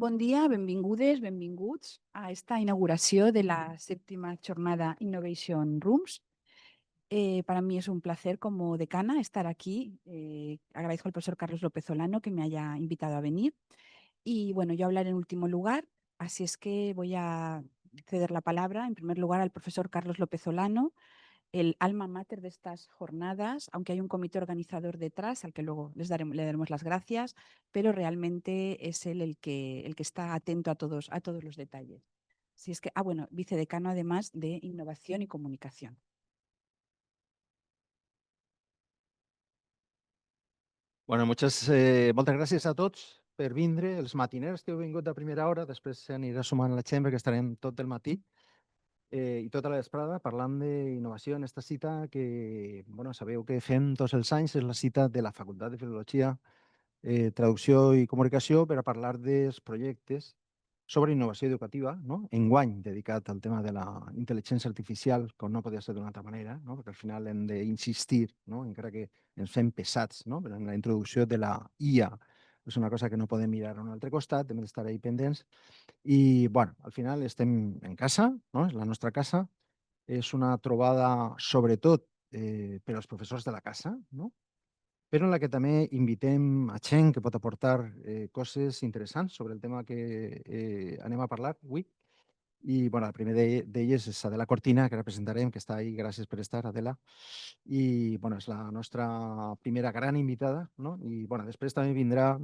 Bon dia, benvingudes, benvinguts a esta inauguració de la séptima jornada Innovation Rooms. Para mí es un placer como decana estar aquí. Agradezco al profesor Carlos López Olano que me haya invitado a venir. Y bueno, yo hablaré en último lugar, así es que voy a ceder la palabra en primer lugar al profesor Carlos López Olano, el alma mater de estas jornadas, aunque hay un comité organizador detrás al que luego le daremos las gracias, pero realmente es él el que está atento a todos los detalles. Si es que, bueno, vicedecano además de Innovación y Comunicación. Bueno, moltes gràcies a tots per vindre, els matiners que heu vingut a primera hora, després s'anirà sumant la gent perquè estarem tot el matí i tota la vesprada parlant d'innovació en esta cita que, bueno, sabeu que fem tots els anys, és la cita de la Facultat de Filologia, Traducció i Comunicació per a parlar dels projectes sobre innovació educativa, no? Enguany dedicat al tema de la intel·ligència artificial, com no podia ser d'una altra manera, no? Perquè al final hem d'insistir, no? Encara que ens fem pesats, no? Però en la introducció de la IA és una cosa que no podem mirar a un altre costat, hem d'estar ahí pendents. I, bueno, al final estem en casa, no? És la nostra casa. És una trobada, sobretot, per als professors de la casa, no? Però en la que també invitem a gent que pot aportar coses interessants sobre el tema que anem a parlar avui. I bueno, el primer d'elles és Adela Cortina, que representarem, que està ahí. Gràcies per estar, Adela. I bueno, és la nostra primera gran invitada, no? I bueno, després també vindrà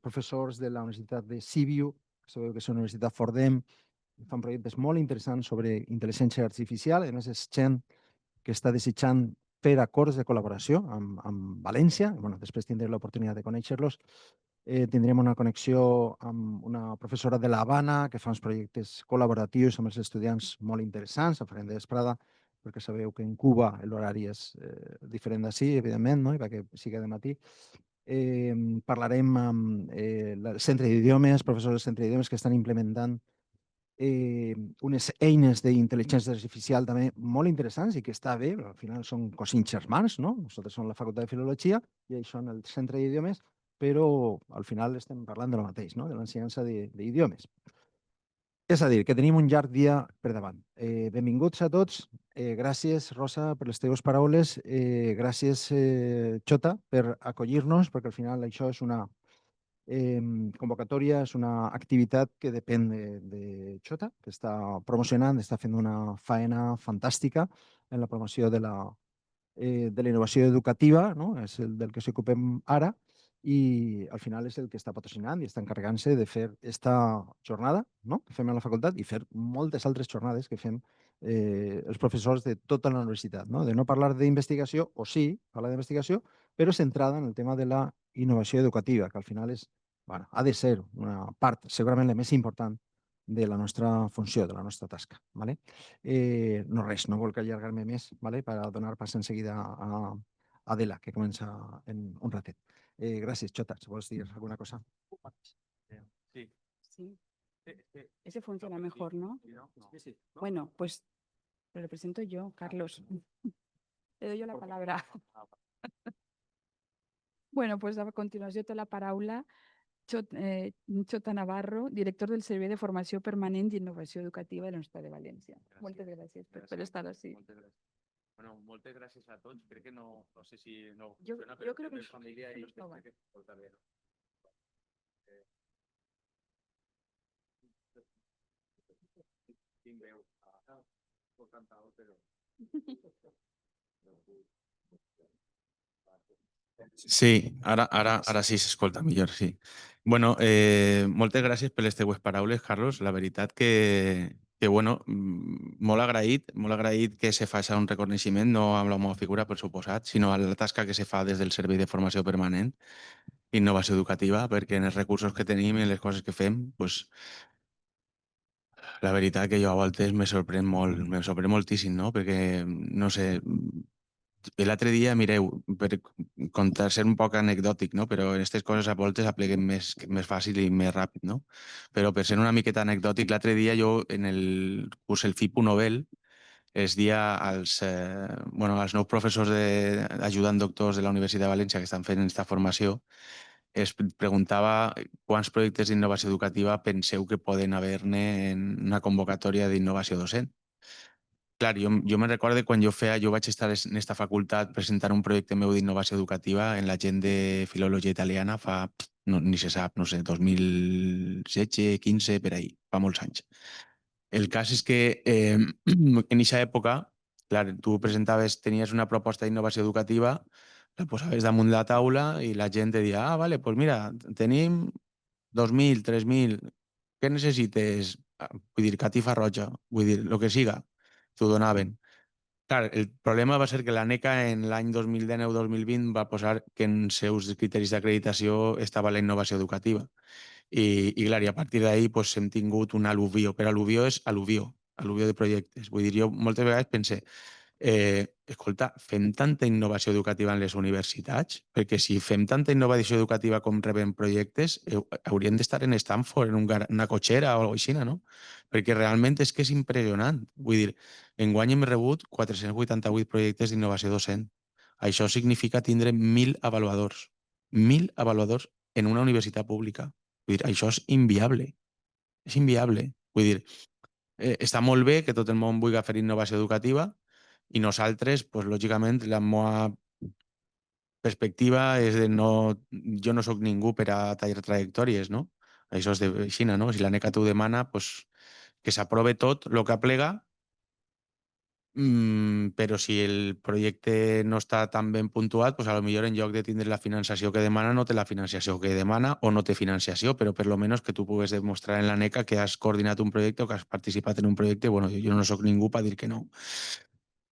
professors de la Universitat de Sibiu, que sabeu que és una universitat Fordham, fan projectes molt interessants sobre intel·ligència artificial. A més, és gent que està desitjant fer acords de col·laboració amb València. Bueno, després tindré l'oportunitat de conèixer-los. Tindrem una connexió amb una professora de l'Havana que fa uns projectes col·laboratius amb els estudiants molt interessants, a farem de vesprada, perquè sabeu que en Cuba l'horari és diferent d'ací, evidentment, no? I perquè sigui de matí. Parlarem amb el Centre d'Idiomes, professors del Centre d'Idiomes que estan implementant unes eines d'intel·ligència artificial també molt interessants i que està bé, però al final són cosins germans, no? Nosaltres som la Facultat de Filologia i ells són el Centre d'Idiomes, però al final estem parlant de lo mateix, no? De l'ensenyança d'idiomes. És a dir, que tenim un llarg dia per davant. Benvinguts a tots. Gràcies, Rosa, per les teves paraules. Gràcies, Xota, per acollir-nos, perquè al final això és una convocatòria, és una activitat que depèn de Xota, que està promocionant, està fent una faena fantàstica en la promoció de la innovació educativa, no? És el del que s'ocupem ara, i al final és el que està patrocinant i està encarregant-se de fer esta jornada, no? Que fem a la facultat i fer moltes altres jornades que fem els professors de tota la universitat, no? De no parlar d'investigació, o sí, parlar d'investigació, però centrada en el tema de la innovació educativa, que al final és, bueno, ha de ser una part segurament la més important de la nostra funció, de la nostra tasca. ¿Vale? No res, no vol que allargar-me més, ¿vale? Per donar pas en seguida a Adela, que comença en un ratet. Gràcies, Xota, si vols dir alguna cosa. Sí. Sí, ese funciona mejor, ¿no? Bueno, pues lo presento yo, Carlos. Le doy yo la palabra. Bueno, pues a continuació té la paraula Xota Navarro, director del Servei de Formació Permanent i Innovació Educativa de la Universitat de València. Moltes gràcies per estar així. Bueno, moltes gràcies a tots. Crec que no sé si no Jo funciona, però crec que és família i no va. crec que porta bé. Tinc veu. Puc cantar, però... Sí, ara sí s'escolta millor, sí. Bueno, moltes gràcies per les teues paraules, Carlos. La veritat que bueno, molt agraït que se faci un reconeixement, no amb la meva figura, per suposat, sinó a la tasca que se fa des del Servei de Formació Permanent i Innovació Educativa, perquè en els recursos que tenim i les coses que fem, pues, la veritat que jo a voltes me sorprèn moltíssim, no? Perquè, no sé, l'altre dia, mireu, per contar, ser un poc anecdòtic, no? Però aquestes coses a voltes apleguen més fàcil i més ràpid, no? Però per ser una miqueta anecdòtic, l'altre dia jo en el curs el FIPU Nobel es dia als nous professors ajudant doctors de la Universitat de València que estan fent aquesta formació es preguntava quants projectes d'innovació educativa penseu que poden haver-ne en una convocatòria d'innovació docent. Clar, jo me'n recorde quan jo vaig estar en esta facultat presentant un projecte meu d'innovació educativa en la gent de filologia italiana fa, no, ni se sap, no sé, 2016, 15, per ahí, fa molts anys. El cas és que en aquesta època, clar, tu presentaves, tenies una proposta d'innovació educativa, la posaves damunt la taula i la gent te deia, ah, vale, pues mira, tenim 2.000, 3.000, què necessites? Vull dir, catifa roja, vull dir, el que siga, t'ho donaven. Clar, el problema va ser que la NECA en l'any 2019-2020 va posar que en seus criteris d'acreditació estava la innovació educativa. Clar, i a partir d'ahir pues, hem tingut un al·luvió, però al·luvió és al·luvió de projectes. Vull dir, jo moltes vegades pense, escolta, fem tanta innovació educativa en les universitats? Perquè si fem tanta innovació educativa com rebem projectes, hauríem d'estar en Stanford, en una cotxera o alguna cosa així, no? Perquè realment és que és impressionant. Vull dir, enguany hem rebut 488 projectes d'innovació docent. Això significa tindre 1.000 avaluadors. 1.000 avaluadors en una universitat pública. Vull dir, això és inviable. És inviable. Vull dir, està molt bé que tot el món vulgui fer innovació educativa i nosaltres, pues, lògicament, la meva perspectiva és de no... Jo no sóc ningú per a tallar trajectòries, no? Això és de Xina, no? Si la NECA t'ho demana, pues, que s'aprove tot el que aplega, però si el projecte no està tan ben puntuat, pues a lo millor en lloc de tindre la financiació que demana, no té la financiació que demana o no té financiació, però per lo menos que tu pugues demostrar en la NECA que has coordinat un projecte o que has participat en un projecte. Bueno, jo no sóc ningú per dir que no.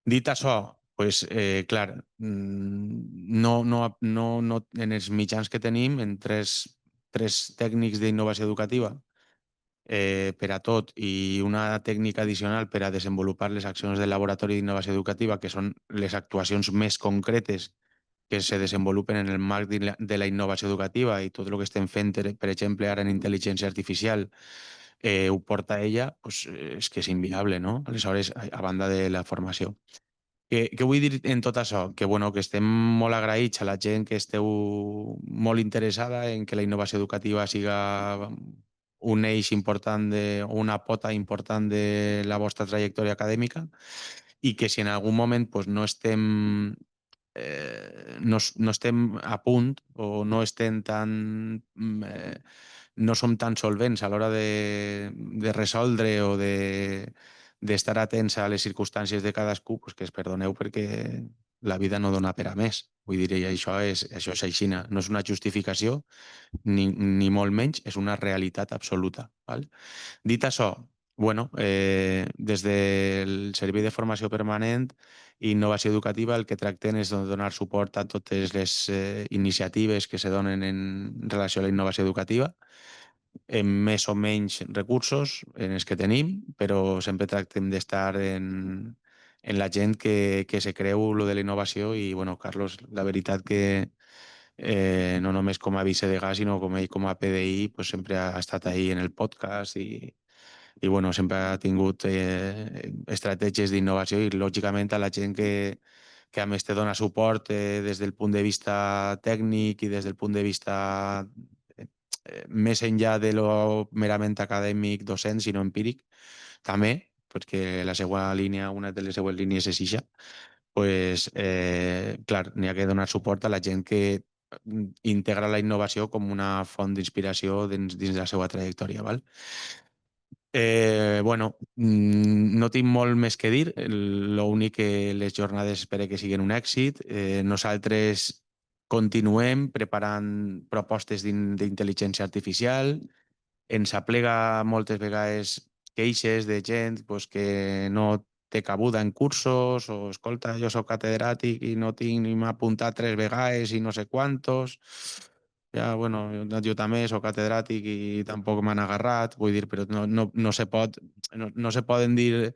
Dit això, pues, clar, en els mitjans que tenim, en tres tècnics d'innovació educativa, per a tot i una tècnica addicional per a desenvolupar les accions del laboratori d'innovació educativa, que són les actuacions més concretes que se desenvolupen en el marc de la innovació educativa i tot el que estem fent, per exemple, ara en intel·ligència artificial, ho porta ella, pues, és que és inviable, no? Aleshores, a banda de la formació. Què vull dir en tot això? Que, bueno, que estem molt agraïts a la gent que esteu molt interessada en que la innovació educativa siga un eix important o una pota important de la vostra trajectòria acadèmica i que si en algun moment pues, no estem a punt o no estem tan... no som tan solvents a l'hora de resoldre o d'estar atents a les circumstàncies de cadascú, pues que es perdoneu perquè la vida no dona per a més. Vull dir, i això és així, no és una justificació, ni molt menys, és una realitat absoluta. Val? Dit això, bueno, des del Servei de Formació Permanent i Innovació Educativa el que tracten és de donar suport a totes les iniciatives que se donen en relació a la innovació educativa, amb més o menys recursos en els que tenim, però sempre tractem d'estar en la gent que se creu lo de la innovació i, bueno, Carlos, la veritat que no només com a vicedegà, sinó com ell com a PDI, pues sempre ha estat ahí en el podcast i bueno, sempre ha tingut estratègies d'innovació i, lògicament, a la gent que a més te dona suport des del punt de vista tècnic i des del punt de vista més enllà de lo merament acadèmic, docent, sinó empíric, també, perquè la seva línia, una de les seues línies és ixa, pues, clar, n'hi ha que donar suport a la gent que integra la innovació com una font d'inspiració dins la seva trajectòria. Val? Bueno, no tinc molt més que dir. L'únic que les jornades espero que siguin un èxit. Nosaltres continuem preparant propostes d'intel·ligència artificial. Ens aplega moltes vegades queixes de gent pues, que no té cabuda en cursos o, escolta, jo sóc catedràtic i no tinc ni m'ha apuntat 3 vegades i no sé quantos. Ja, bueno, jo també soc catedràtic i tampoc m'han agarrat, vull dir, però no se pot, no se poden dir,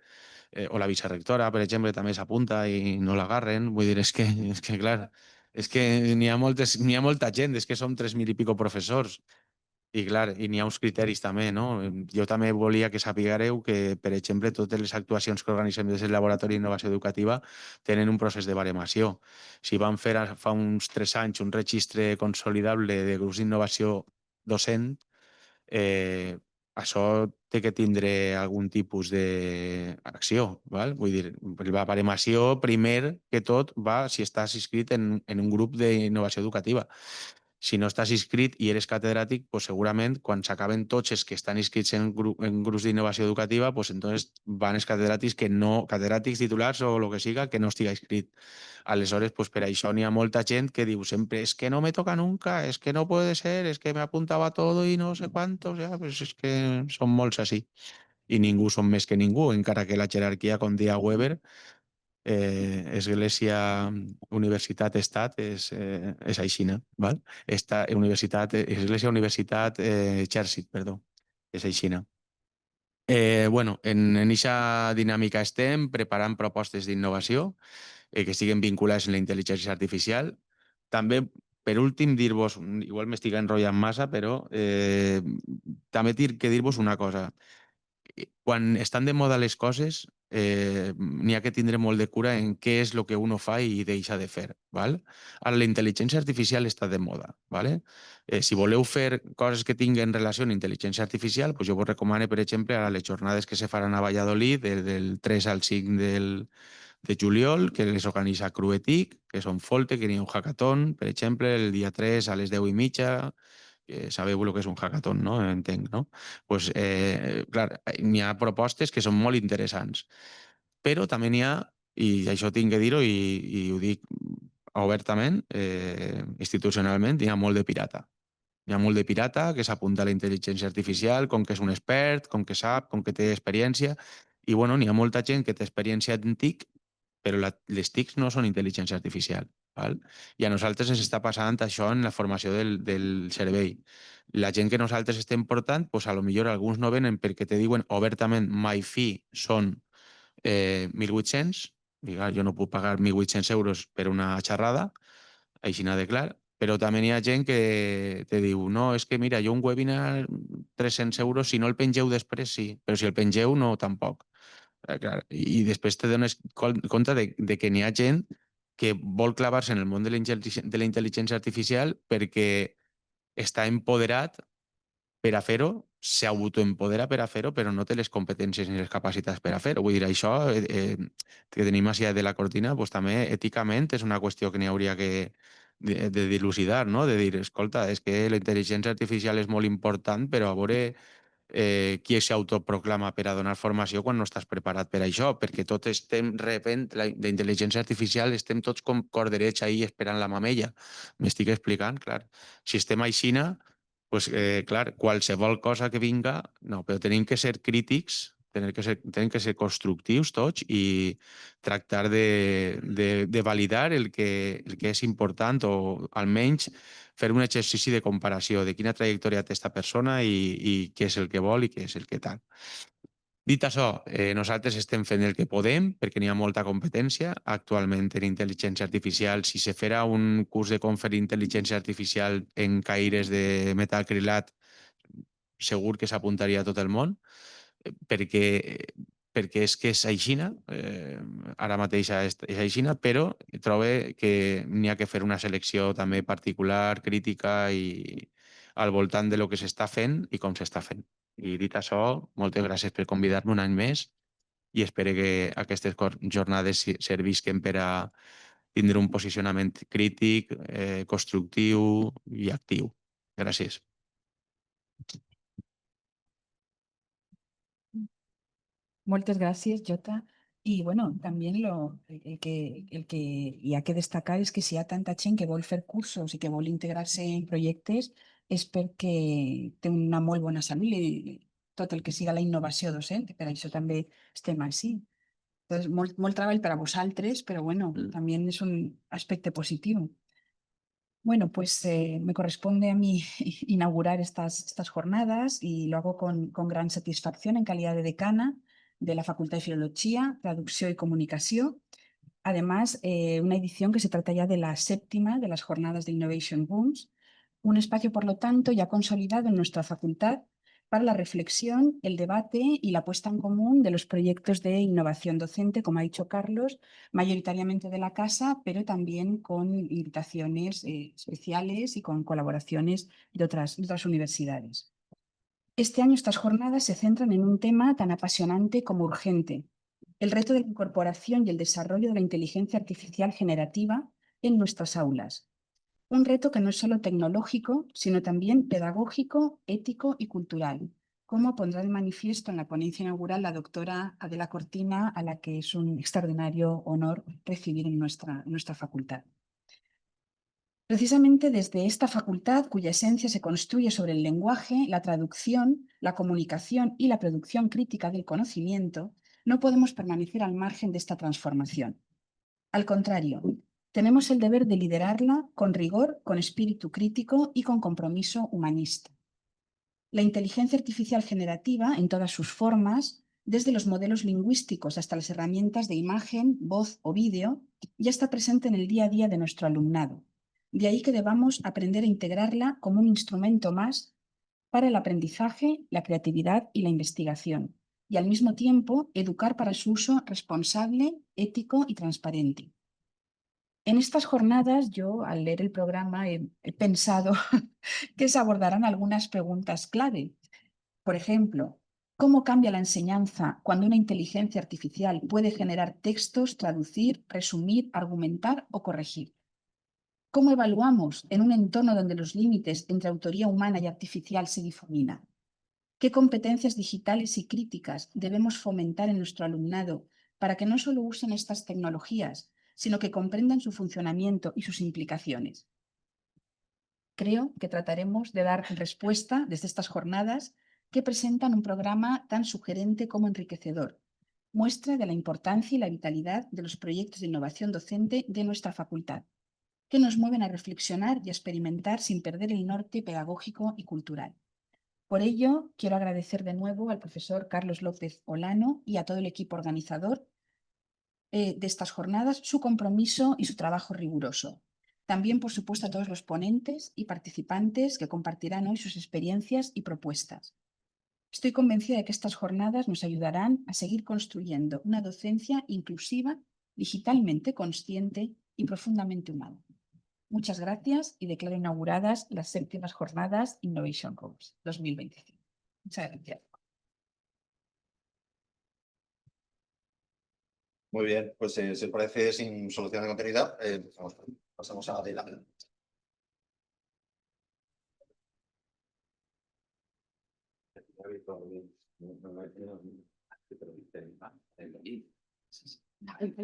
o la vicerectora, per exemple, també s'apunta i no l'agarren, vull dir, és que clar, és que n'hi ha molta gent, és que som 3.000 i pico professors, I clar, i n'hi ha uns criteris també, no? Jo també volia que sapigueu que, per exemple, totes les actuacions que organitzem des del Laboratori d'Innovació Educativa tenen un procés de baremació. Si vam fer fa uns 3 anys un registre consolidable de grups d'innovació docent, això té que tindre algun tipus d'acció, val? Vull dir, la baremació, primer que tot, va si estàs inscrit en un grup d'innovació educativa. Si no estàs inscrit i eres catedràtic, pues segurament quan s'acaben tots els que estan inscrits en grups d'innovació educativa, pues entonces van els catedràtics que no, catedràtics titulars o el que siga, que no estiga inscrit. Aleshores, pues per això n'hi ha molta gent que diu sempre es que no me toca nunca, es que no puede ser, es que me apuntaba todo y no sé cuánto, o sea, pues és que són molts així. I ningú són més que ningú, encara que la jerarquia, com deia Weber, Església, Universitat, Estat, és aixina, val? Església, Universitat, Exèrcit, perdó, és aixina. Bueno, en eixa dinàmica estem preparant propostes d'innovació que estiguen vinculades en la intel·ligència artificial. També, per últim, dir-vos, igual m'estic enrotllant massa, però també que dir-vos una cosa. Quan estan de moda les coses, n'hi ha que tindre molt de cura en què és el que uno fa i deixa de fer. Val? Ara, la intel·ligència artificial està de moda. Vale? Si voleu fer coses que tinguen relació amb intel·ligència artificial, pues jo vos recomano, per exemple, a les jornades que se faran a Valladolid, del 3 al 5 de juliol, que les organitza Cruetic, que són Folte, que n'hi ha un hackathon, per exemple, el dia 3 a les 10:30, sabeu el que és un hackathon, no? Entenc, no? Pues, clar, n'hi ha propostes que són molt interessants, però també n'hi ha, i això tinc que dir-ho i ho dic obertament, institucionalment, hi ha molt de pirata. Hi ha molt de pirata que s'apunta a la intel·ligència artificial com que és un expert, com que sap, com que té experiència, i bueno, n'hi ha molta gent que té experiència en TIC, però les TICs no són intel·ligència artificial. Val? I a nosaltres ens està passant això en la formació del servei. La gent que nosaltres estem portant, pues a lo millor alguns no venen perquè te diuen obertament my fee són 1.800, diga, jo no puc pagar 1.800 euros per una xerrada, així n'ha de clar, però també n'hi ha gent que te diu no, és que mira, jo un webinar 300 euros, si no el pengeu després sí, però si el pengeu no tampoc. Clar, i després te dones compte de que n'hi ha gent que vol clavar-se en el món de la intel·ligència artificial perquè està empoderat per a fer-ho, s'autoempodera per a fer-ho, però no té les competències ni les capacitats per a fer-ho. Vull dir, això que tenim així de la cortina, pues, també èticament és una qüestió que n'hi hauria de dilucidar, no? De dir, escolta, és que la intel·ligència artificial és molt important, però a veure qui s'autoproclama per a donar formació quan no estàs preparat per a això, perquè tot estem rebent, la intel·ligència artificial, estem tots com corderets ahí esperant la mamella. M'estic explicant? Clar. Si estem aixina, pues, clar, qualsevol cosa que vinga, no, però tenim que ser crítics, tenim que ser constructius tots i tractar de validar el que és important o almenys fer un exercici de comparació de quina trajectòria té aquesta persona i què és el que vol i què és el que tal. Dit això, nosaltres estem fent el que podem perquè n'hi ha molta competència actualment en intel·ligència artificial. Si se fera un curs de com fer intel·ligència artificial en caires de metacrilat, segur que s'apuntaria a tot el món, perquè, perquè és que és aixina, ara mateix és aixina, però trobo que n'hi ha que fer una selecció també particular, crítica i al voltant de lo que s'està fent i com s'està fent. I dit això, moltes gràcies per convidar-me un any més i espero que aquestes jornades servisquen per a tindre un posicionament crític, constructiu i actiu. Gràcies. Muchas gracias, Jota. Y bueno, también el que hi ha que destacar és que si hi ha tanta gent que vol fer cursos i que vol integrar-se en projectes és perquè té una molt bona salut i tot el que siga la innovació docent, per això també estem així. Entonces, molt treball per a vosaltres, però bueno, també és un aspecte positiu. Bueno, pues me corresponde a mí inaugurar estas jornadas y lo hago con gran satisfacción en calidad de decana de la Facultad de Filología, Traducción y Comunicación. Además, una edición que se trata ya de la 7ª de las jornadas de Innovation Rooms, Un espacio, por lo tanto, ya consolidado en nuestra facultad para la reflexión, el debate y la puesta en común de los proyectos de innovación docente, como ha dicho Carlos, mayoritariamente de la casa, pero también con invitaciones especiales y con colaboraciones de otras universidades. Este año estas jornadas se centran en un tema tan apasionante como urgente: el reto de la incorporación y el desarrollo de la inteligencia artificial generativa en nuestras aulas. Un reto que no es solo tecnológico, sino también pedagógico, ético y cultural, como pondrá de manifiesto en la ponencia inaugural la doctora Adela Cortina, a la que es un extraordinario honor recibir en nuestra facultad. Precisamente desde esta facultad, cuya esencia se construye sobre el lenguaje, la traducción, la comunicación y la producción crítica del conocimiento, no podemos permanecer al margen de esta transformación. Al contrario, tenemos el deber de liderarla con rigor, con espíritu crítico y con compromiso humanista. La inteligencia artificial generativa, en todas sus formas, desde los modelos lingüísticos hasta las herramientas de imagen, voz o vídeo, ya está presente en el día a día de nuestro alumnado. De ahí que debamos aprender a integrarla como un instrumento más para el aprendizaje, la creatividad y la investigación, y al mismo tiempo educar para su uso responsable, ético y transparente. En estas jornadas yo, al leer el programa, he pensado que se abordarán algunas preguntas clave. Por ejemplo, ¿cómo cambia la enseñanza cuando una inteligencia artificial puede generar textos, traducir, resumir, argumentar o corregir? ¿Cómo evaluamos en un entorno donde los límites entre autoría humana y artificial se difuminan? ¿Qué competencias digitales y críticas debemos fomentar en nuestro alumnado para que no solo usen estas tecnologías, sino que comprendan su funcionamiento y sus implicaciones? Creo que trataremos de dar respuesta desde estas jornadas, que presentan un programa tan sugerente como enriquecedor, muestra de la importancia y la vitalidad de los proyectos de innovación docente de nuestra facultad, que nos mueven a reflexionar y a experimentar sin perder el norte pedagógico y cultural. Por ello, quiero agradecer de nuevo al profesor Carlos López Olano y a todo el equipo organizador de estas jornadas su compromiso y su trabajo riguroso. También, por supuesto, a todos los ponentes y participantes que compartirán hoy sus experiencias y propuestas. Estoy convencida de que estas jornadas nos ayudarán a seguir construyendo una docencia inclusiva, digitalmente consciente y profundamente humana. Muchas gracias y declaro inauguradas las 7ª jornadas Innovation Rooms 2025. Muchas gracias. Muy bien, pues si os parece, sin solución de continuidad, pasamos a Adela.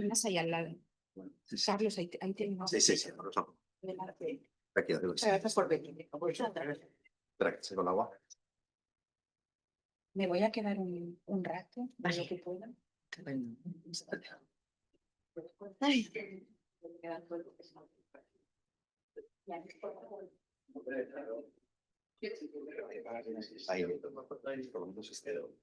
Más allá al lado. Carlos, ahí tenemos. Sí, aquí, Gracias por venir. espera que seco el agua. Me voy a quedar un rato, de lo que pueda. Ahí, por lo menos espero.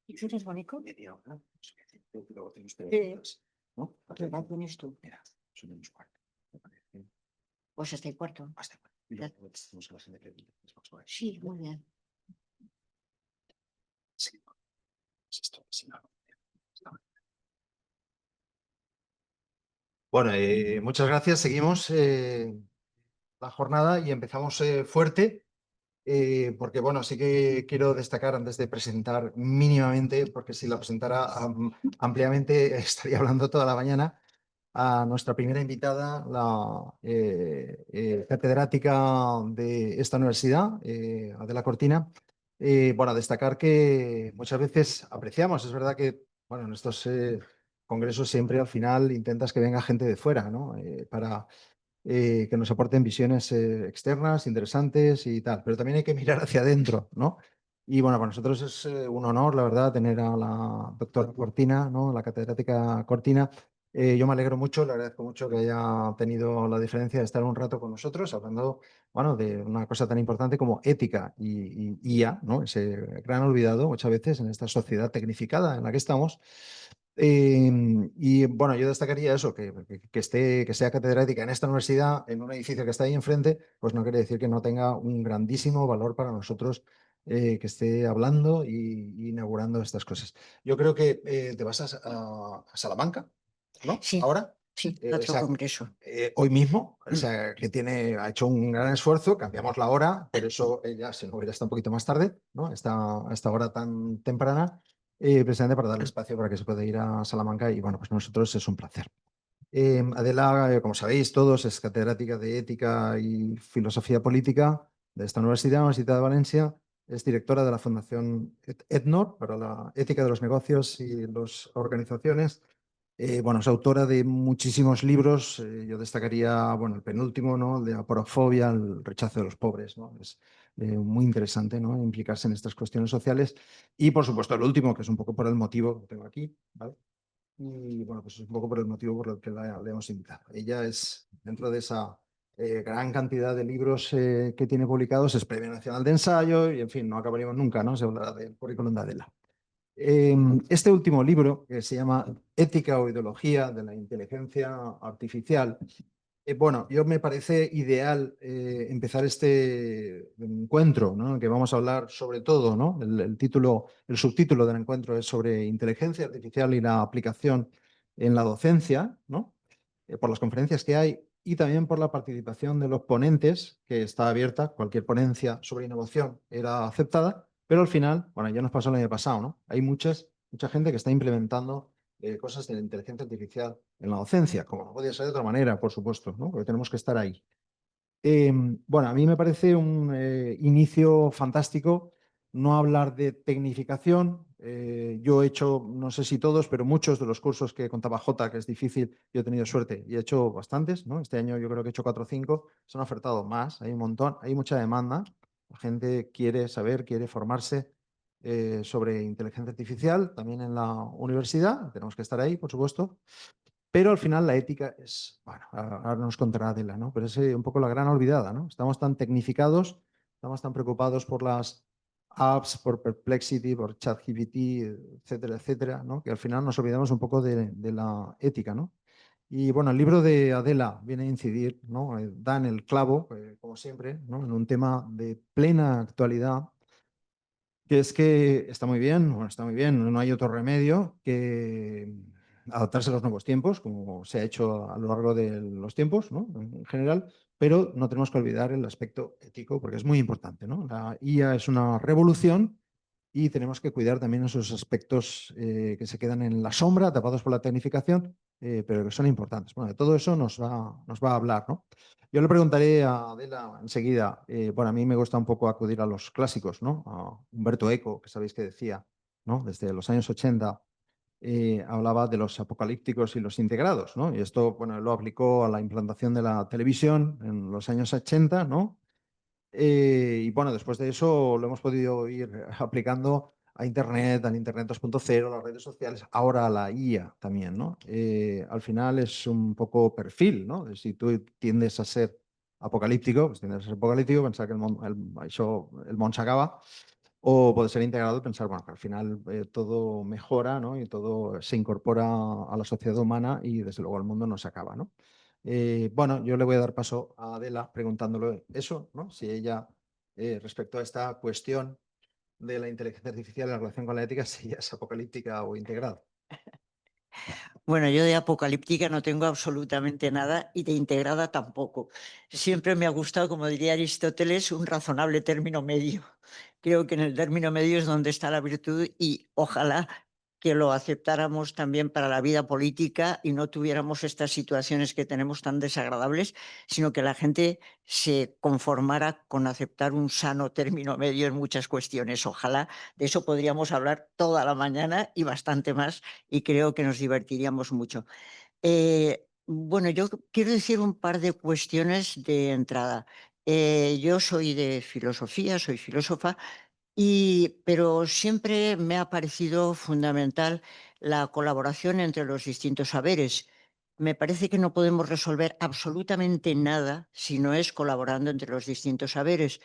¿Y tú eres bonito? Media hora. Luego tenemos ¿No? ¿Qué edad tienes tú? Mira, son unos cuartos. Pues hasta el cuarto. Hasta luego tenemos clase de preguntas. Sí, muy bien. Sí. Esto, si no. Bueno, muchas gracias. Seguimos la jornada y empezamos fuerte. Porque, bueno, sí que quiero destacar antes de presentar mínimamente, porque si la presentara ampliamente estaría hablando toda la mañana, a nuestra primera invitada, la catedrática de esta universidad, Adela Cortina. Bueno, destacar que muchas veces apreciamos, es verdad que, bueno, en estos congresos siempre al final intentas que venga gente de fuera, ¿no? Para que nos aporten visiones externas, interesantes y tal, pero también hay que mirar hacia adentro, ¿no? Y bueno, para nosotros es un honor, la verdad, tener a la doctora Cortina, ¿no? La catedrática Cortina, Yo me alegro mucho, le agradezco mucho que haya tenido la diferencia de estar un rato con nosotros hablando, bueno, de una cosa tan importante como ética y IA, ¿no? Ese gran olvidado muchas veces en esta sociedad tecnificada en la que estamos. Y bueno, yo destacaría eso, que sea catedrática en esta universidad, en un edificio que está ahí enfrente, pues no quiere decir que no tenga un grandísimo valor para nosotros que esté hablando y inaugurando estas cosas. Yo creo que te vas a Salamanca, ¿no? Sí, Ahora, sí, o otro sea, congreso. hoy mismo, o sea, ha hecho un gran esfuerzo, cambiamos la hora, por eso ella se nos hubiera estado un poquito más tarde, ¿no? A esta hora tan temprana, precisamente para darle espacio para que se pueda ir a Salamanca y bueno, pues nosotros es un placer. Adela, como sabéis todos, es catedrática de Ética y Filosofía Política de esta Universidad de Valencia, es directora de la Fundación ETNOR para la ética de los negocios y las organizaciones. Bueno, es autora de muchísimos libros. Yo destacaría, bueno, el penúltimo, ¿no? El de aporofobia, el rechazo de los pobres, ¿no? Es muy interesante, ¿no? Implicarse en estas cuestiones sociales. Y, por supuesto, el último, que es un poco por el motivo que tengo aquí, ¿vale? Y, bueno, pues es un poco por el motivo por el que le hemos invitado. Ella es, dentro de esa gran cantidad de libros que tiene publicados, es Premio Nacional de Ensayo y, en fin, no acabaríamos nunca, ¿no? Se hablará del currículum de Adela. Este último libro, que se llama Ética o Ideología de la Inteligencia Artificial, bueno, yo me parece ideal empezar este encuentro, ¿no? En el que vamos a hablar sobre todo, ¿no? El subtítulo del encuentro es sobre inteligencia artificial y la aplicación en la docencia, ¿no? Por las conferencias que hay y también por la participación de los ponentes, que está abierta, cualquier ponencia sobre innovación era aceptada, pero al final, bueno, ya nos pasó el año pasado, ¿no? Hay mucha gente que está implementando cosas de la inteligencia artificial en la docencia, como no podía ser de otra manera, por supuesto, ¿no? Porque tenemos que estar ahí. Bueno, a mí me parece un inicio fantástico no hablar de tecnificación. Yo he hecho, no sé si todos, pero muchos de los cursos que contaba Jota, que es difícil, yo he tenido suerte y he hecho bastantes, ¿no? Este año yo creo que he hecho 4 o 5, se han ofertado más, hay un montón, hay mucha demanda. La gente quiere saber, quiere formarse sobre inteligencia artificial, también en la universidad, tenemos que estar ahí, por supuesto. Pero al final la ética es, bueno, ahora nos contará Adela, ¿no? Pero es un poco la gran olvidada, ¿no? Estamos tan tecnificados, estamos tan preocupados por las apps, por Perplexity, por ChatGPT, etcétera, etcétera, ¿no? Que al final nos olvidamos un poco de la ética, ¿no? Y bueno, el libro de Adela viene a incidir, ¿no? Da en el clavo, como siempre, ¿no? En un tema de plena actualidad, que es que está muy bien, bueno, está muy bien, no hay otro remedio que adaptarse a los nuevos tiempos, como se ha hecho a lo largo de los tiempos, ¿no? En general, pero no tenemos que olvidar el aspecto ético, porque es muy importante, ¿no? La IA es una revolución y tenemos que cuidar también esos aspectos que se quedan en la sombra, tapados por la tecnificación, pero que son importantes. Bueno, de todo eso nos va a hablar, ¿no? Yo le preguntaré a Adela enseguida. Bueno, a mí me gusta un poco acudir a los clásicos, ¿no? A Humberto Eco, que sabéis que decía, ¿no? Desde los años 80 hablaba de los apocalípticos y los integrados, ¿no? Y esto, bueno, lo aplicó a la implantación de la televisión en los años 80, ¿no? Y bueno, después de eso lo hemos podido ir aplicando a Internet, al Internet 2.0, a las redes sociales, ahora a la IA también, ¿no? Al final es un poco perfil, ¿no? Si tú tiendes a ser apocalíptico, pues tiendes a ser apocalíptico, pensar que el mundo se acaba, o puede ser integrado y pensar, bueno, que al final todo mejora, ¿no? Y todo se incorpora a la sociedad humana y desde luego el mundo no se acaba, ¿no? Bueno, yo le voy a dar paso a Adela preguntándole eso, ¿no? Si ella, respecto a esta cuestión de la inteligencia artificial en relación con la ética, si ella es apocalíptica o integrada. Bueno, yo de apocalíptica no tengo absolutamente nada y de integrada tampoco. Siempre me ha gustado, como diría Aristóteles, un razonable término medio. Creo que en el término medio es donde está la virtud y ojalá que lo aceptáramos también para la vida política y no tuviéramos estas situaciones que tenemos tan desagradables, sino que la gente se conformara con aceptar un sano término medio en muchas cuestiones. Ojalá, de eso podríamos hablar toda la mañana y bastante más y creo que nos divertiríamos mucho. Bueno, yo quiero decir un par de cuestiones de entrada. Yo soy de filosofía, soy filósofa, pero siempre me ha parecido fundamental la colaboración entre los distintos saberes. me parece que no podemos resolver absolutamente nada si no es colaborando entre los distintos saberes.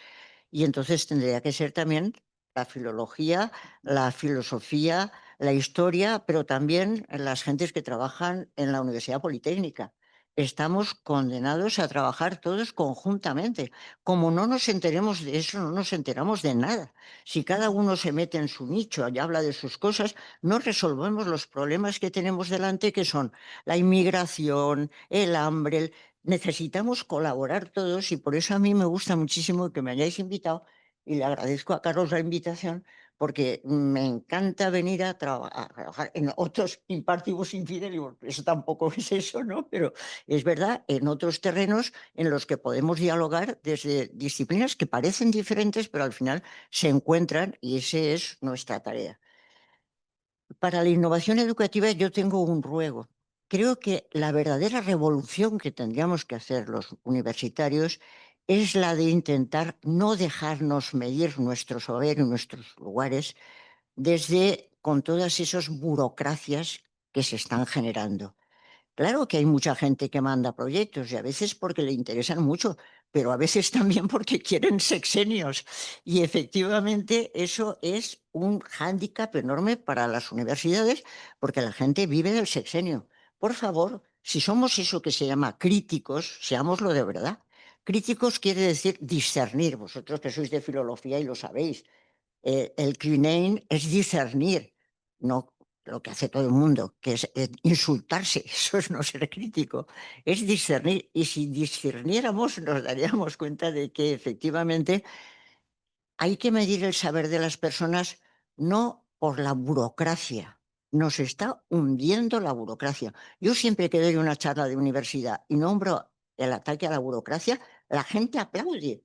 Y entonces tendría que ser también la filología, la filosofía, la historia, pero también las gentes que trabajan en la Universidad Politécnica. Estamos condenados a trabajar todos conjuntamente. Como no nos enteremos de eso, no nos enteramos de nada. Si cada uno se mete en su nicho y habla de sus cosas, no resolvemos los problemas que tenemos delante, que son la inmigración, el hambre. Necesitamos colaborar todos y por eso a mí me gusta muchísimo que me hayáis invitado y le agradezco a Carlos la invitación porque me encanta venir a trabajar en otros impartibus infidelibus. Eso tampoco es eso, ¿no? Pero es verdad, en otros terrenos en los que podemos dialogar desde disciplinas que parecen diferentes, pero al final se encuentran y esa es nuestra tarea. Para la innovación educativa yo tengo un ruego. Creo que la verdadera revolución que tendríamos que hacer los universitarios es la de intentar no dejarnos medir nuestro saber y nuestros lugares desde con todas esas burocracias que se están generando. Claro que hay mucha gente que manda proyectos y a veces porque le interesan mucho, pero a veces también porque quieren sexenios. Y efectivamente eso es un hándicap enorme para las universidades porque la gente vive del sexenio. Por favor, si somos eso que se llama críticos, seámoslo de verdad. Críticos quiere decir discernir. Vosotros que sois de filología y lo sabéis. El Crinein es discernir, no lo que hace todo el mundo, que es insultarse, eso es no ser crítico, es discernir. Y si discerniéramos nos daríamos cuenta de que efectivamente hay que medir el saber de las personas no por la burocracia. Nos está hundiendo la burocracia. Yo siempre que doy una charla de universidad y nombro el ataque a la burocracia, la gente aplaude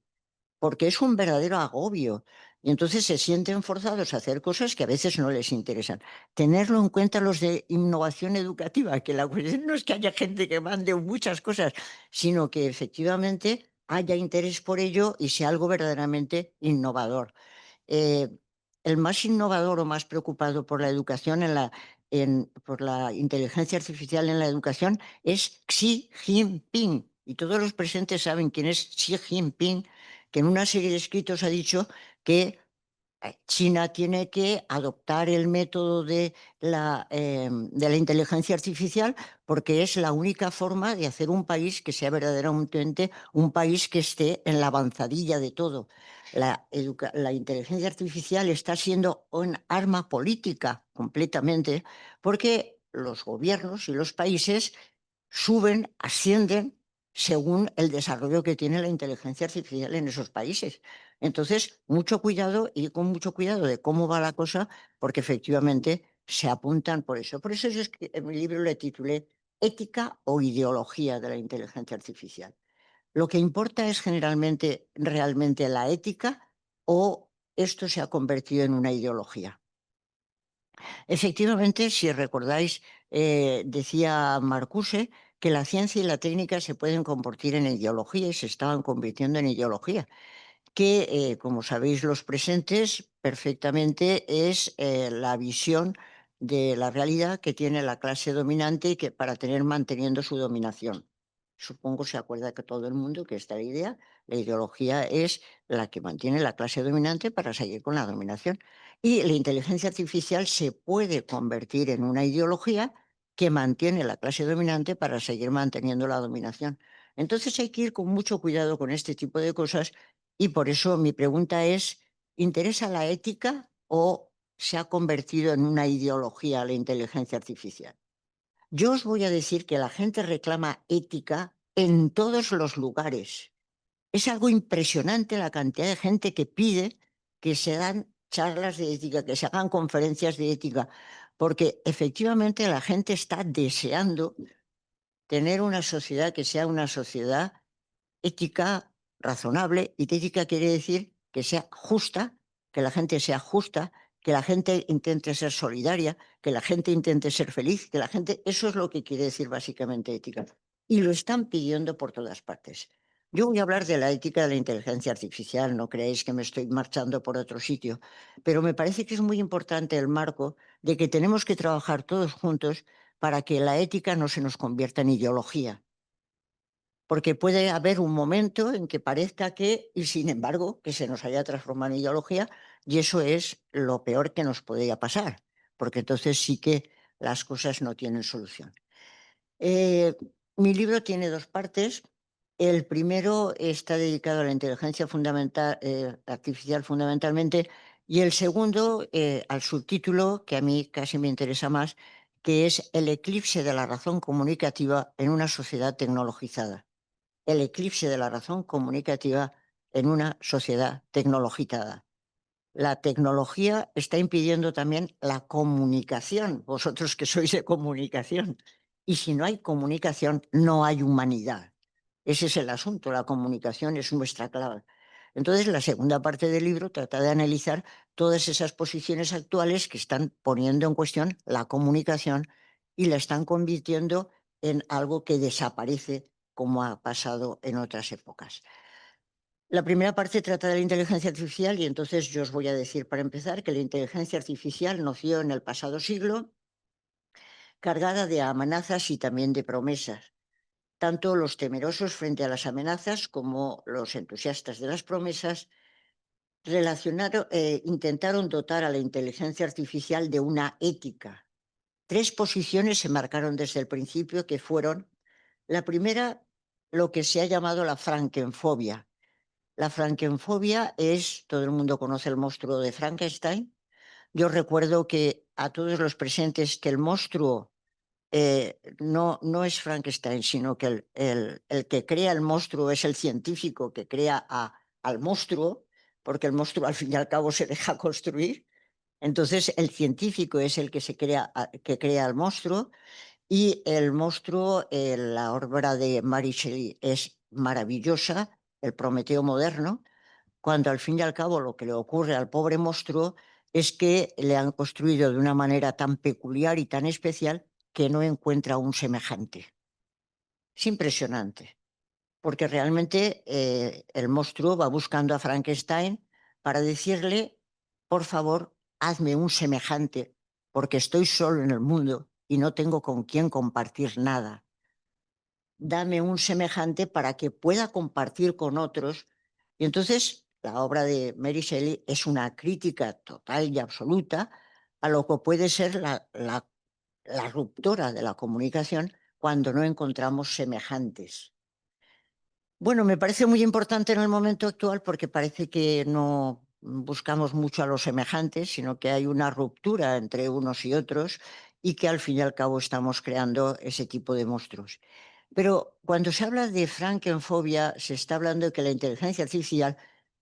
porque es un verdadero agobio. Y entonces se sienten forzados a hacer cosas que a veces no les interesan. Tenerlo en cuenta los de innovación educativa, que la cuestión no es que haya gente que mande muchas cosas, sino que efectivamente haya interés por ello y sea algo verdaderamente innovador. Eh, el más innovador o más preocupado por la educación por la inteligencia artificial en la educación es Xi Jinping. Y todos los presentes saben quién es Xi Jinping, que en una serie de escritos ha dicho que China tiene que adoptar el método de la inteligencia artificial porque es la única forma de hacer un país que sea verdaderamente un país que esté en la avanzadilla de todo. La inteligencia artificial está siendo un arma política completamente porque los gobiernos y los países suben, ascienden según el desarrollo que tiene la inteligencia artificial en esos países. Entonces, mucho cuidado y con mucho cuidado de cómo va la cosa, porque efectivamente se apuntan por eso. Por eso yo en mi libro le titulé Ética o ideología de la inteligencia artificial. Lo que importa es generalmente realmente la ética o esto se ha convertido en una ideología. Efectivamente, si recordáis, decía Marcuse que la ciencia y la técnica se pueden convertir en ideología y se estaban convirtiendo en ideología, que, como sabéis los presentes, perfectamente es la visión de la realidad que tiene la clase dominante y que para tener manteniendo su dominación. Supongo se acuerda que todo el mundo que esta idea, la ideología es la que mantiene la clase dominante para seguir con la dominación. Y la inteligencia artificial se puede convertir en una ideología que mantiene la clase dominante para seguir manteniendo la dominación. Entonces hay que ir con mucho cuidado con este tipo de cosas y por eso mi pregunta es, ¿interesa la ética o se ha convertido en una ideología la inteligencia artificial? Yo os voy a decir que la gente reclama ética en todos los lugares. Es algo impresionante la cantidad de gente que pide que se dan charlas de ética, que se hagan conferencias de ética, porque efectivamente la gente está deseando tener una sociedad que sea una sociedad ética, razonable, y ética quiere decir que sea justa, que la gente sea justa, que la gente intente ser solidaria, que la gente intente ser feliz, que la gente, eso es lo que quiere decir básicamente ética. Y lo están pidiendo por todas partes. Yo voy a hablar de la ética de la inteligencia artificial, no creéis que me estoy marchando por otro sitio, pero me parece que es muy importante el marco de que tenemos que trabajar todos juntos para que la ética no se nos convierta en ideología. Porque puede haber un momento en que parezca que, y sin embargo, que se nos haya transformado en ideología, y eso es lo peor que nos podría pasar, porque entonces sí que las cosas no tienen solución. Mi libro tiene dos partes. El primero está dedicado a la inteligencia artificial fundamentalmente, y el segundo al subtítulo, que a mí casi me interesa más, que es El eclipse de la razón comunicativa en una sociedad tecnologizada. El eclipse de la razón comunicativa en una sociedad tecnologizada. La tecnología está impidiendo también la comunicación, vosotros que sois de comunicación. Y si no hay comunicación, no hay humanidad. Ese es el asunto, la comunicación es nuestra clave. Entonces, la segunda parte del libro trata de analizar todas esas posiciones actuales que están poniendo en cuestión la comunicación y la están convirtiendo en algo que desaparece, como ha pasado en otras épocas. La primera parte trata de la inteligencia artificial y entonces yo os voy a decir para empezar que la inteligencia artificial nació en el pasado siglo cargada de amenazas y también de promesas. Tanto los temerosos frente a las amenazas como los entusiastas de las promesas intentaron dotar a la inteligencia artificial de una ética. 3 posiciones se marcaron desde el principio que fueron, la primera, lo que se ha llamado la frankenfobia. La frankenfobia es, todo el mundo conoce el monstruo de Frankenstein. Yo recuerdo que a todos los presentes que el monstruo no es Frankenstein, sino que el que crea el monstruo es el científico que crea al monstruo, porque el monstruo al fin y al cabo se deja construir. Entonces el científico es el que que crea al monstruo, y el monstruo, la obra de Mary Shelley es maravillosa, el Prometeo moderno, cuando al fin y al cabo lo que le ocurre al pobre monstruo es que le han construido de una manera tan peculiar y tan especial que no encuentra un semejante. Es impresionante, porque realmente el monstruo va buscando a Frankenstein para decirle, por favor, hazme un semejante, porque estoy solo en el mundo y no tengo con quién compartir nada. Dame un semejante para que pueda compartir con otros. Y entonces la obra de Mary Shelley es una crítica total y absoluta a lo que puede ser la ruptura de la comunicación cuando no encontramos semejantes. Bueno, me parece muy importante en el momento actual porque parece que no buscamos mucho a los semejantes, sino que hay una ruptura entre unos y otros y que al fin y al cabo estamos creando ese tipo de monstruos. Pero cuando se habla de frankenfobia, se está hablando de que la inteligencia artificial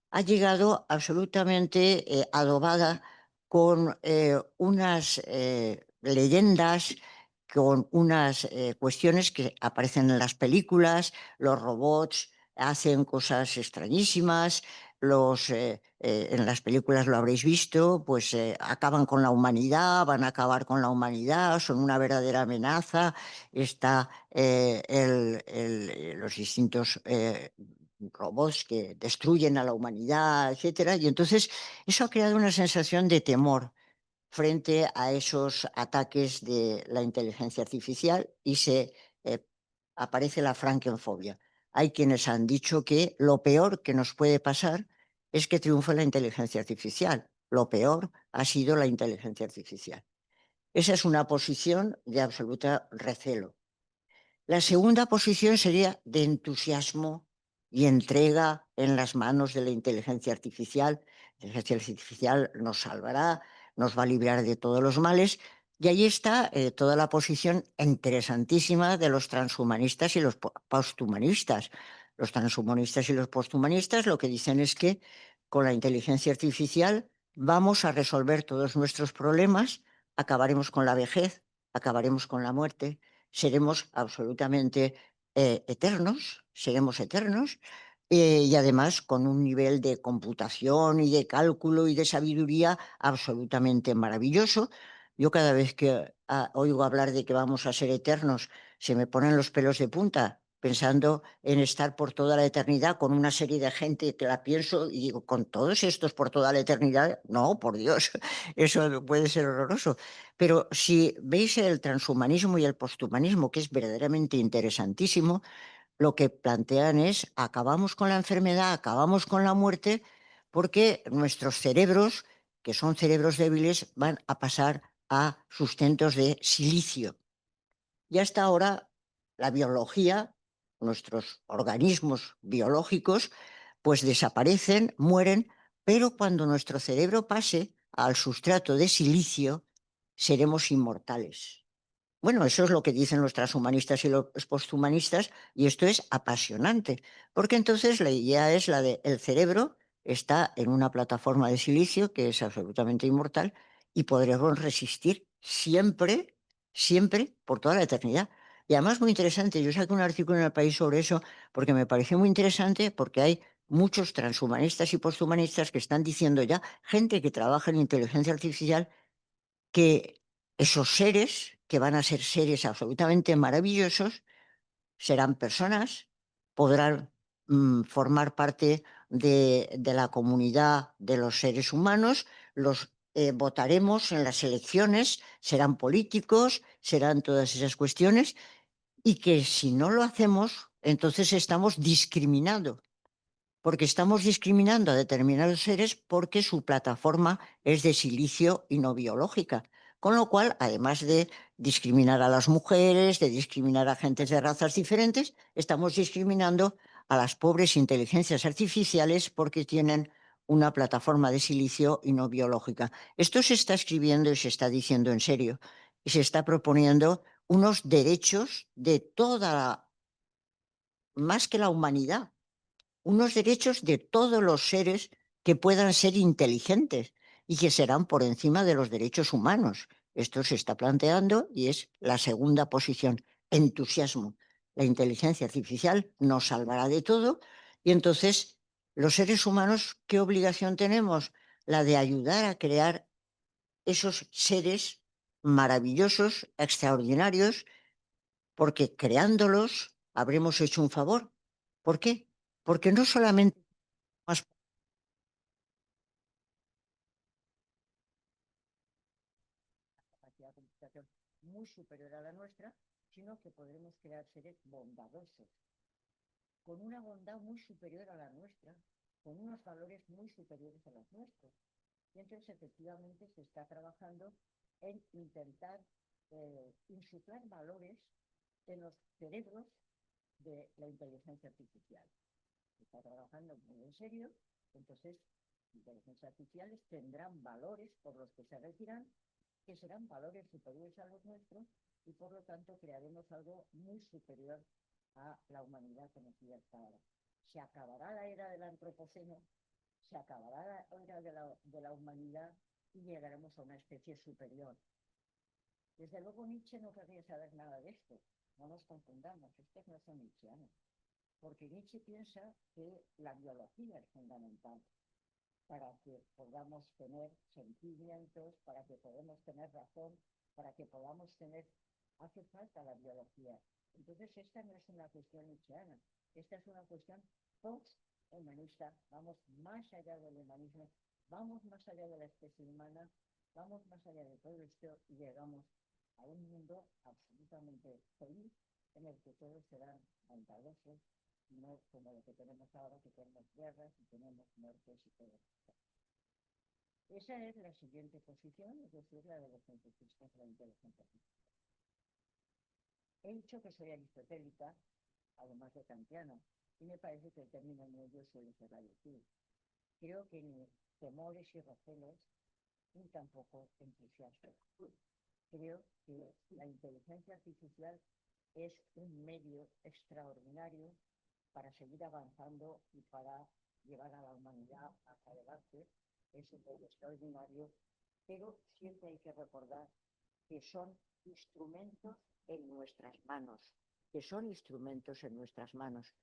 ha llegado absolutamente adobada con unas leyendas, con unas cuestiones que aparecen en las películas. Los robots hacen cosas extrañísimas, en las películas lo habréis visto, pues acaban con la humanidad, van a acabar con la humanidad, son una verdadera amenaza. Está los distintos robots que destruyen a la humanidad, etcétera. Y entonces eso ha creado una sensación de temor frente a esos ataques de la inteligencia artificial y aparece la frankenfobia. Hay quienes han dicho que lo peor que nos puede pasar es que triunfe la inteligencia artificial. Lo peor ha sido la inteligencia artificial. Esa es una posición de absoluta recelo. La segunda posición sería de entusiasmo y entrega en las manos de la inteligencia artificial. La inteligencia artificial nos salvará, nos va a librar de todos los males. Y ahí está toda la posición interesantísima de los transhumanistas y los posthumanistas. Los transhumanistas y los posthumanistas lo que dicen es que con la inteligencia artificial vamos a resolver todos nuestros problemas, acabaremos con la vejez, acabaremos con la muerte, seremos absolutamente eternos, seremos eternos, y además con un nivel de computación y de cálculo y de sabiduría absolutamente maravilloso. Yo cada vez que oigo hablar de que vamos a ser eternos, se me ponen los pelos de punta, pensando en estar por toda la eternidad con una serie de gente que la pienso y digo, ¿con todos estos por toda la eternidad? No, por Dios, eso puede ser horroroso. Pero si veis el transhumanismo y el posthumanismo, que es verdaderamente interesantísimo, lo que plantean es acabamos con la enfermedad, acabamos con la muerte, porque nuestros cerebros, que son cerebros débiles, van a pasar a sustentos de silicio. Y hasta ahora la biología, nuestros organismos biológicos, pues desaparecen, mueren, pero cuando nuestro cerebro pase al sustrato de silicio, seremos inmortales. Bueno, eso es lo que dicen los transhumanistas y los posthumanistas, y esto es apasionante, porque entonces la idea es la de el cerebro está en una plataforma de silicio que es absolutamente inmortal y podremos resistir siempre, siempre, por toda la eternidad. Y además muy interesante, yo saqué un artículo en El País sobre eso porque me pareció muy interesante, porque hay muchos transhumanistas y posthumanistas que están diciendo ya, gente que trabaja en inteligencia artificial, que esos seres, que van a ser seres absolutamente maravillosos, serán personas, podrán formar parte de la comunidad de los seres humanos, los votaremos en las elecciones, serán políticos, serán todas esas cuestiones, y que si no lo hacemos, entonces estamos discriminando, porque estamos discriminando a determinados seres porque su plataforma es de silicio y no biológica. Con lo cual, además de discriminar a las mujeres, de discriminar a gentes de razas diferentes, estamos discriminando a las pobres inteligencias artificiales porque tienen una plataforma de silicio y no biológica. Esto se está escribiendo y se está diciendo en serio. Y se está proponiendo unos derechos de toda, más que la humanidad, unos derechos de todos los seres que puedan ser inteligentes y que serán por encima de los derechos humanos. Esto se está planteando y es la segunda posición, entusiasmo. La inteligencia artificial nos salvará de todo y entonces los seres humanos, ¿qué obligación tenemos? La de ayudar a crear esos seres maravillosos, extraordinarios, porque creándolos habremos hecho un favor. ¿Por qué? Porque no solamente más capacidad de computación muy superior a la nuestra, sino que podremos crear seres bondadosos, con una bondad muy superior a la nuestra, con unos valores muy superiores a los nuestros. Y entonces efectivamente se está trabajando en intentar insuflar valores en los cerebros de la inteligencia artificial. Se está trabajando muy en serio, entonces inteligencias artificiales tendrán valores por los que se regirán, que serán valores superiores a los nuestros y por lo tanto crearemos algo muy superior a la humanidad conocida hasta ahora. Se acabará la era del antropoceno, se acabará la era de la humanidad y llegaremos a una especie superior. Desde luego Nietzsche no querría saber nada de esto, no nos confundamos, estos no son nietzscheanos, porque Nietzsche piensa que la biología es fundamental para que podamos tener sentimientos, para que podamos tener razón, para que podamos tener... Hace falta la biología. Entonces esta no es una cuestión nietzscheana, esta es una cuestión post-humanista. Vamos más allá del humanismo, vamos más allá de la especie humana, vamos más allá de todo esto y llegamos a un mundo absolutamente feliz en el que todos serán bondadosos, no como lo que tenemos ahora, que tenemos guerras y tenemos muertes y todo. Esa es la siguiente posición, es decir, la de los científicos de la inteligencia artificial. He dicho que soy aristotélica, además de kantiana, y me parece que el término medio suele ser la virtud. Creo que ni temores y recelos, ni tampoco entusiasmo. Creo que la inteligencia artificial es un medio extraordinario para seguir avanzando y para llevar a la humanidad hacia adelante. Es un medio extraordinario, pero siempre hay que recordar que son instrumentos en nuestras manos, que son instrumentos en nuestras manos,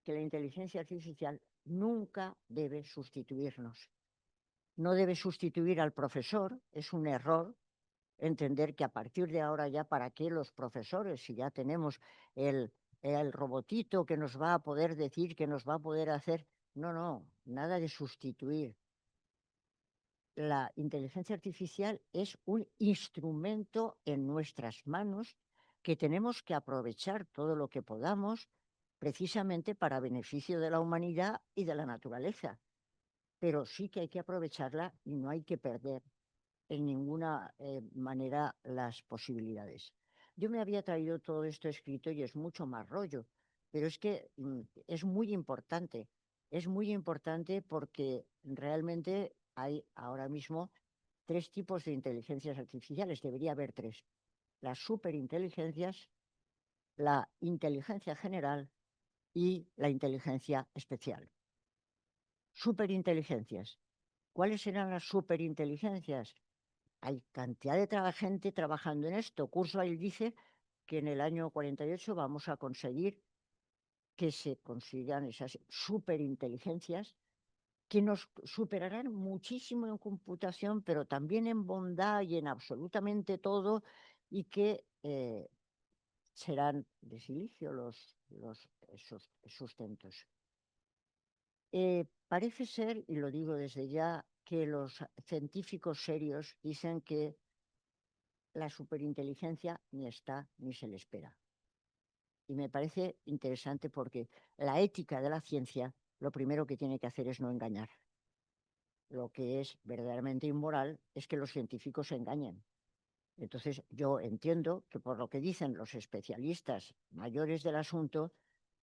que la inteligencia artificial nunca debe sustituirnos. No debe sustituir al profesor, es un error entender que a partir de ahora ya para qué los profesores, si ya tenemos el robotito que nos va a poder decir, que nos va a poder hacer. No, no, nada de sustituir. La inteligencia artificial es un instrumento en nuestras manos que tenemos que aprovechar todo lo que podamos precisamente para beneficio de la humanidad y de la naturaleza. Pero sí que hay que aprovecharla y no hay que perder en ninguna manera las posibilidades. Yo me había traído todo esto escrito y es mucho más rollo, pero es que es muy importante. Es muy importante porque realmente hay ahora mismo 3 tipos de inteligencias artificiales. Debería haber 3. Las superinteligencias, la inteligencia general y la inteligencia especial. Superinteligencias. ¿Cuáles serán las superinteligencias? Hay cantidad de gente trabajando en esto. Kurzweil dice que en el año 48 vamos a conseguir que se consigan esas superinteligencias que nos superarán muchísimo en computación, pero también en bondad y en absolutamente todo, y que serán de silicio esos sustentos. Parece ser, y lo digo desde ya, que los científicos serios dicen que la superinteligencia ni está ni se le espera. Y me parece interesante porque la ética de la ciencia lo primero que tiene que hacer es no engañar. Lo que es verdaderamente inmoral es que los científicos se engañen. Entonces yo entiendo que por lo que dicen los especialistas mayores del asunto,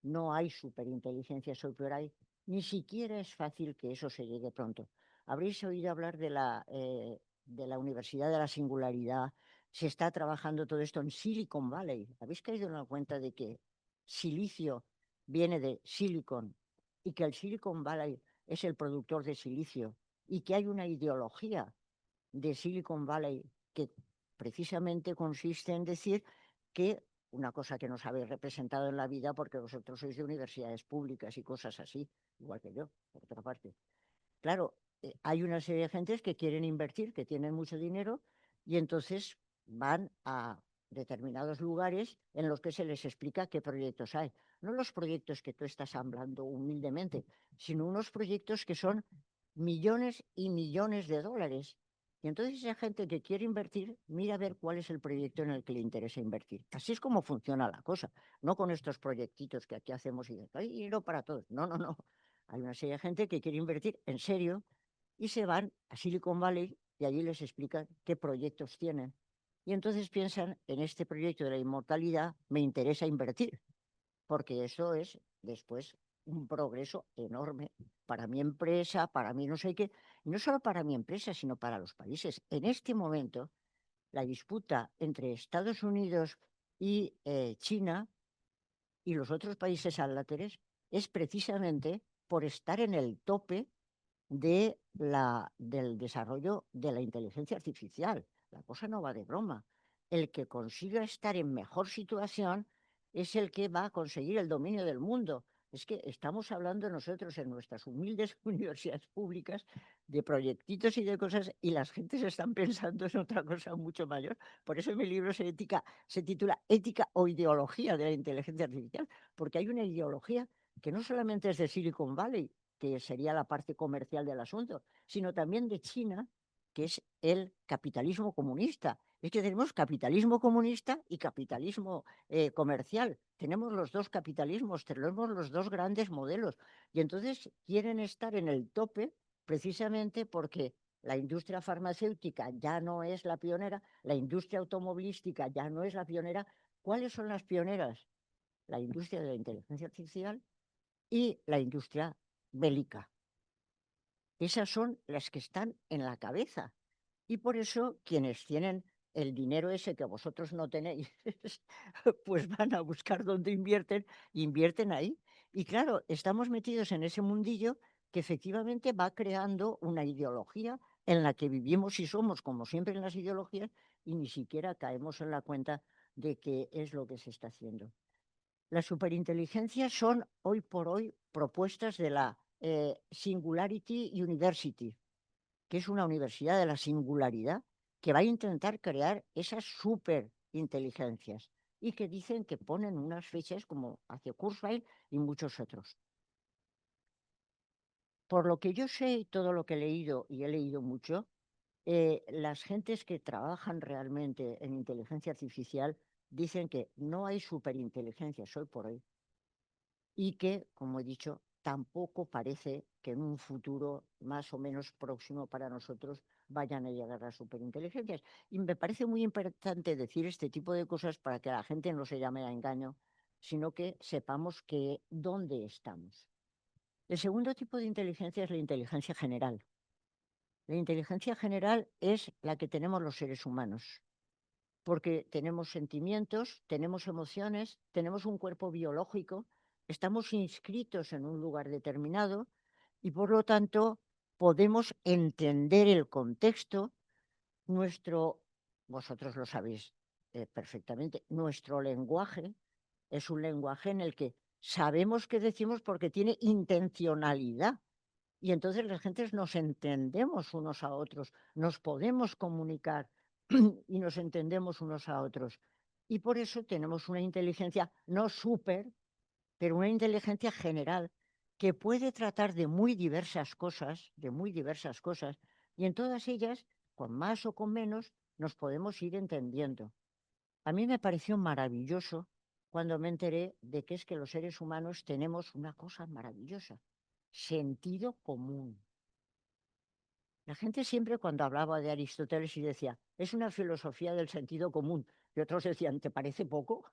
no hay superinteligencia superior, ni siquiera es fácil que eso se llegue pronto. Habréis oído hablar de la Universidad de la Singularidad. Se está trabajando todo esto en Silicon Valley. ¿Habéis caído en la cuenta de que silicio viene de Silicon y que el Silicon Valley es el productor de silicio y que hay una ideología de Silicon Valley que precisamente consiste en decir que una cosa que nos habéis representado en la vida porque vosotros sois de universidades públicas y cosas así, igual que yo, por otra parte. Claro, hay una serie de gentes que quieren invertir, que tienen mucho dinero y entonces van a determinados lugares en los que se les explica qué proyectos hay. No los proyectos que tú estás hablando humildemente, sino unos proyectos que son millones y millones de dólares. Y entonces esa gente que quiere invertir, mira a ver cuál es el proyecto en el que le interesa invertir. Así es como funciona la cosa, no con estos proyectitos que aquí hacemos y hay dinero para todos. No, no, no. Hay una serie de gente que quiere invertir en serio y se van a Silicon Valley y allí les explican qué proyectos tienen. Y entonces piensan, en este proyecto de la inmortalidad me interesa invertir, porque eso es después un progreso enorme para mi empresa, para mí no sé qué, y no solo para mi empresa, sino para los países. En este momento, la disputa entre Estados Unidos y China y los otros países adláteres es precisamente por estar en el tope del desarrollo de la inteligencia artificial. La cosa no va de broma. El que consiga estar en mejor situación es el que va a conseguir el dominio del mundo. Es que estamos hablando nosotros en nuestras humildes universidades públicas de proyectitos y de cosas y las gentes están pensando en otra cosa mucho mayor. Por eso mi libro se titula Ética o ideología de la inteligencia artificial, porque hay una ideología que no solamente es de Silicon Valley, que sería la parte comercial del asunto, sino también de China, que es el capitalismo comunista. Es que tenemos capitalismo comunista y capitalismo comercial. Tenemos los dos capitalismos, tenemos los dos grandes modelos. Y entonces quieren estar en el tope precisamente porque la industria farmacéutica ya no es la pionera, la industria automovilística ya no es la pionera. ¿Cuáles son las pioneras? La industria de la inteligencia artificial y la industria bélica. Esas son las que están en la cabeza. Y por eso quienes tienen el dinero ese que vosotros no tenéis, pues van a buscar dónde invierten ahí. Y claro, estamos metidos en ese mundillo que efectivamente va creando una ideología en la que vivimos y somos, como siempre en las ideologías, y ni siquiera caemos en la cuenta de qué es lo que se está haciendo. Las superinteligencias son hoy por hoy propuestas de la Singularity University, que es una universidad de la singularidad que va a intentar crear esas superinteligencias. y que dicen que ponen unas fechas como hace Kurzweil y muchos otros. Por lo que yo sé y todo lo que he leído, y he leído mucho, las gentes que trabajan realmente en inteligencia artificial dicen que no hay superinteligencias hoy por hoy y que, como he dicho, tampoco parece que en un futuro más o menos próximo para nosotros vayan a llegar las superinteligencias. Y me parece muy importante decir este tipo de cosas para que la gente no se llame a engaño, sino que sepamos dónde estamos. El segundo tipo de inteligencia es la inteligencia general. La inteligencia general es la que tenemos los seres humanos, porque tenemos sentimientos, tenemos emociones, tenemos un cuerpo biológico, estamos inscritos en un lugar determinado y por lo tanto podemos entender el contexto, vosotros lo sabéis perfectamente, nuestro lenguaje es un lenguaje en el que sabemos qué decimos porque tiene intencionalidad. Y entonces las gentes nos entendemos unos a otros, nos podemos comunicar y nos entendemos unos a otros. Y por eso tenemos una inteligencia no súper, pero una inteligencia general que puede tratar de muy diversas cosas, y en todas ellas, con más o con menos, nos podemos ir entendiendo. A mí me pareció maravilloso cuando me enteré de que es que los seres humanos tenemos una cosa maravillosa, sentido común. La gente siempre cuando hablaba de Aristóteles y decía, es una filosofía del sentido común, y otros decían, ¿te parece poco?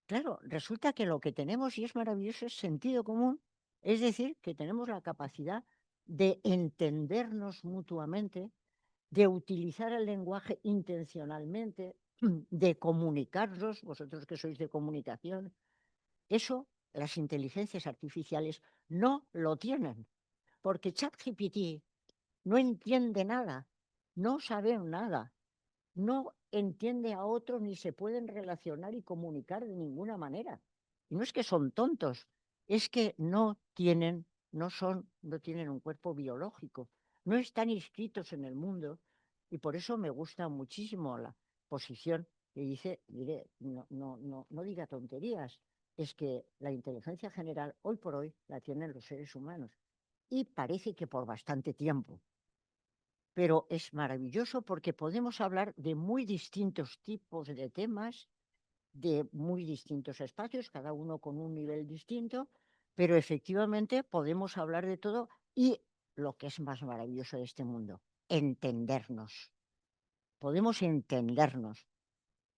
Claro, resulta que lo que tenemos, y es maravilloso, es sentido común, es decir, que tenemos la capacidad de entendernos mutuamente, de utilizar el lenguaje intencionalmente, de comunicarnos, vosotros que sois de comunicación. Eso las inteligencias artificiales no lo tienen, porque ChatGPT no entiende nada, no sabe nada, no entiende a otro ni se pueden relacionar y comunicar de ninguna manera. Y no es que son tontos, es que no tienen un cuerpo biológico, no están inscritos en el mundo y por eso me gusta muchísimo la posición que dice, no diga tonterías, es que la inteligencia general hoy por hoy la tienen los seres humanos y parece que por bastante tiempo. Pero es maravilloso porque podemos hablar de muy distintos tipos de temas, de muy distintos espacios, cada uno con un nivel distinto, pero efectivamente podemos hablar de todo y lo que es más maravilloso de este mundo, entendernos. Podemos entendernos,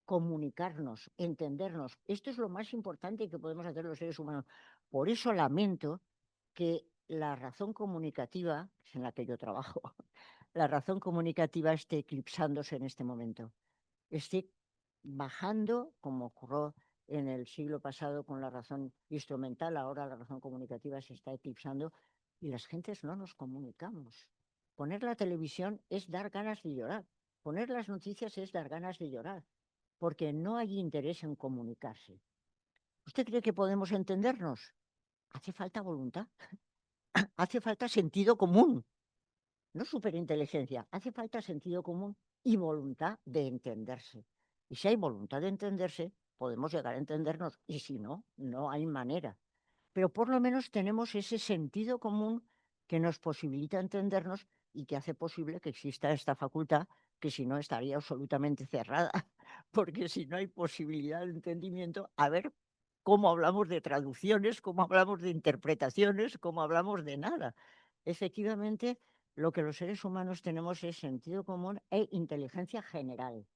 comunicarnos, entendernos. Esto es lo más importante que podemos hacer los seres humanos. Por eso lamento que la razón comunicativa, en la que yo trabajo, la razón comunicativa esté eclipsándose en este momento, esté bajando, como ocurrió en el siglo pasado con la razón instrumental, ahora la razón comunicativa se está eclipsando y las gentes no nos comunicamos. Poner la televisión es dar ganas de llorar, poner las noticias es dar ganas de llorar, porque no hay interés en comunicarse. ¿Usted cree que podemos entendernos? Hace falta voluntad, hace falta sentido común. No superinteligencia, hace falta sentido común y voluntad de entenderse. Y si hay voluntad de entenderse, podemos llegar a entendernos. Y si no, no hay manera. Pero por lo menos tenemos ese sentido común que nos posibilita entendernos y que hace posible que exista esta facultad, que si no estaría absolutamente cerrada. Porque si no hay posibilidad de entendimiento, a ver cómo hablamos de traducciones, cómo hablamos de interpretaciones, cómo hablamos de nada. Efectivamente, lo que los seres humanos tenemos es sentido común e inteligencia general.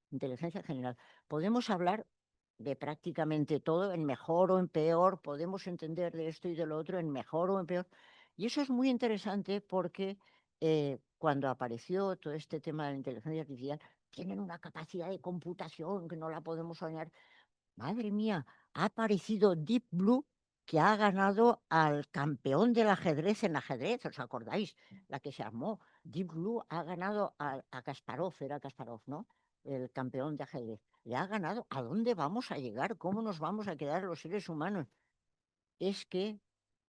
Inteligencia general. Podemos hablar de prácticamente todo, en mejor o en peor, podemos entender de esto y de lo otro en mejor o en peor. Y eso es muy interesante porque cuando apareció todo este tema de la inteligencia artificial, tienen una capacidad de computación que no la podemos soñar. Madre mía, ha aparecido Deep Blue, que ha ganado al campeón del ajedrez en ajedrez, ¿os acordáis? La que se armó. Deep Blue ha ganado a Kasparov, era Kasparov, ¿no? El campeón de ajedrez. Le ha ganado. ¿A dónde vamos a llegar? ¿Cómo nos vamos a quedar los seres humanos? Es que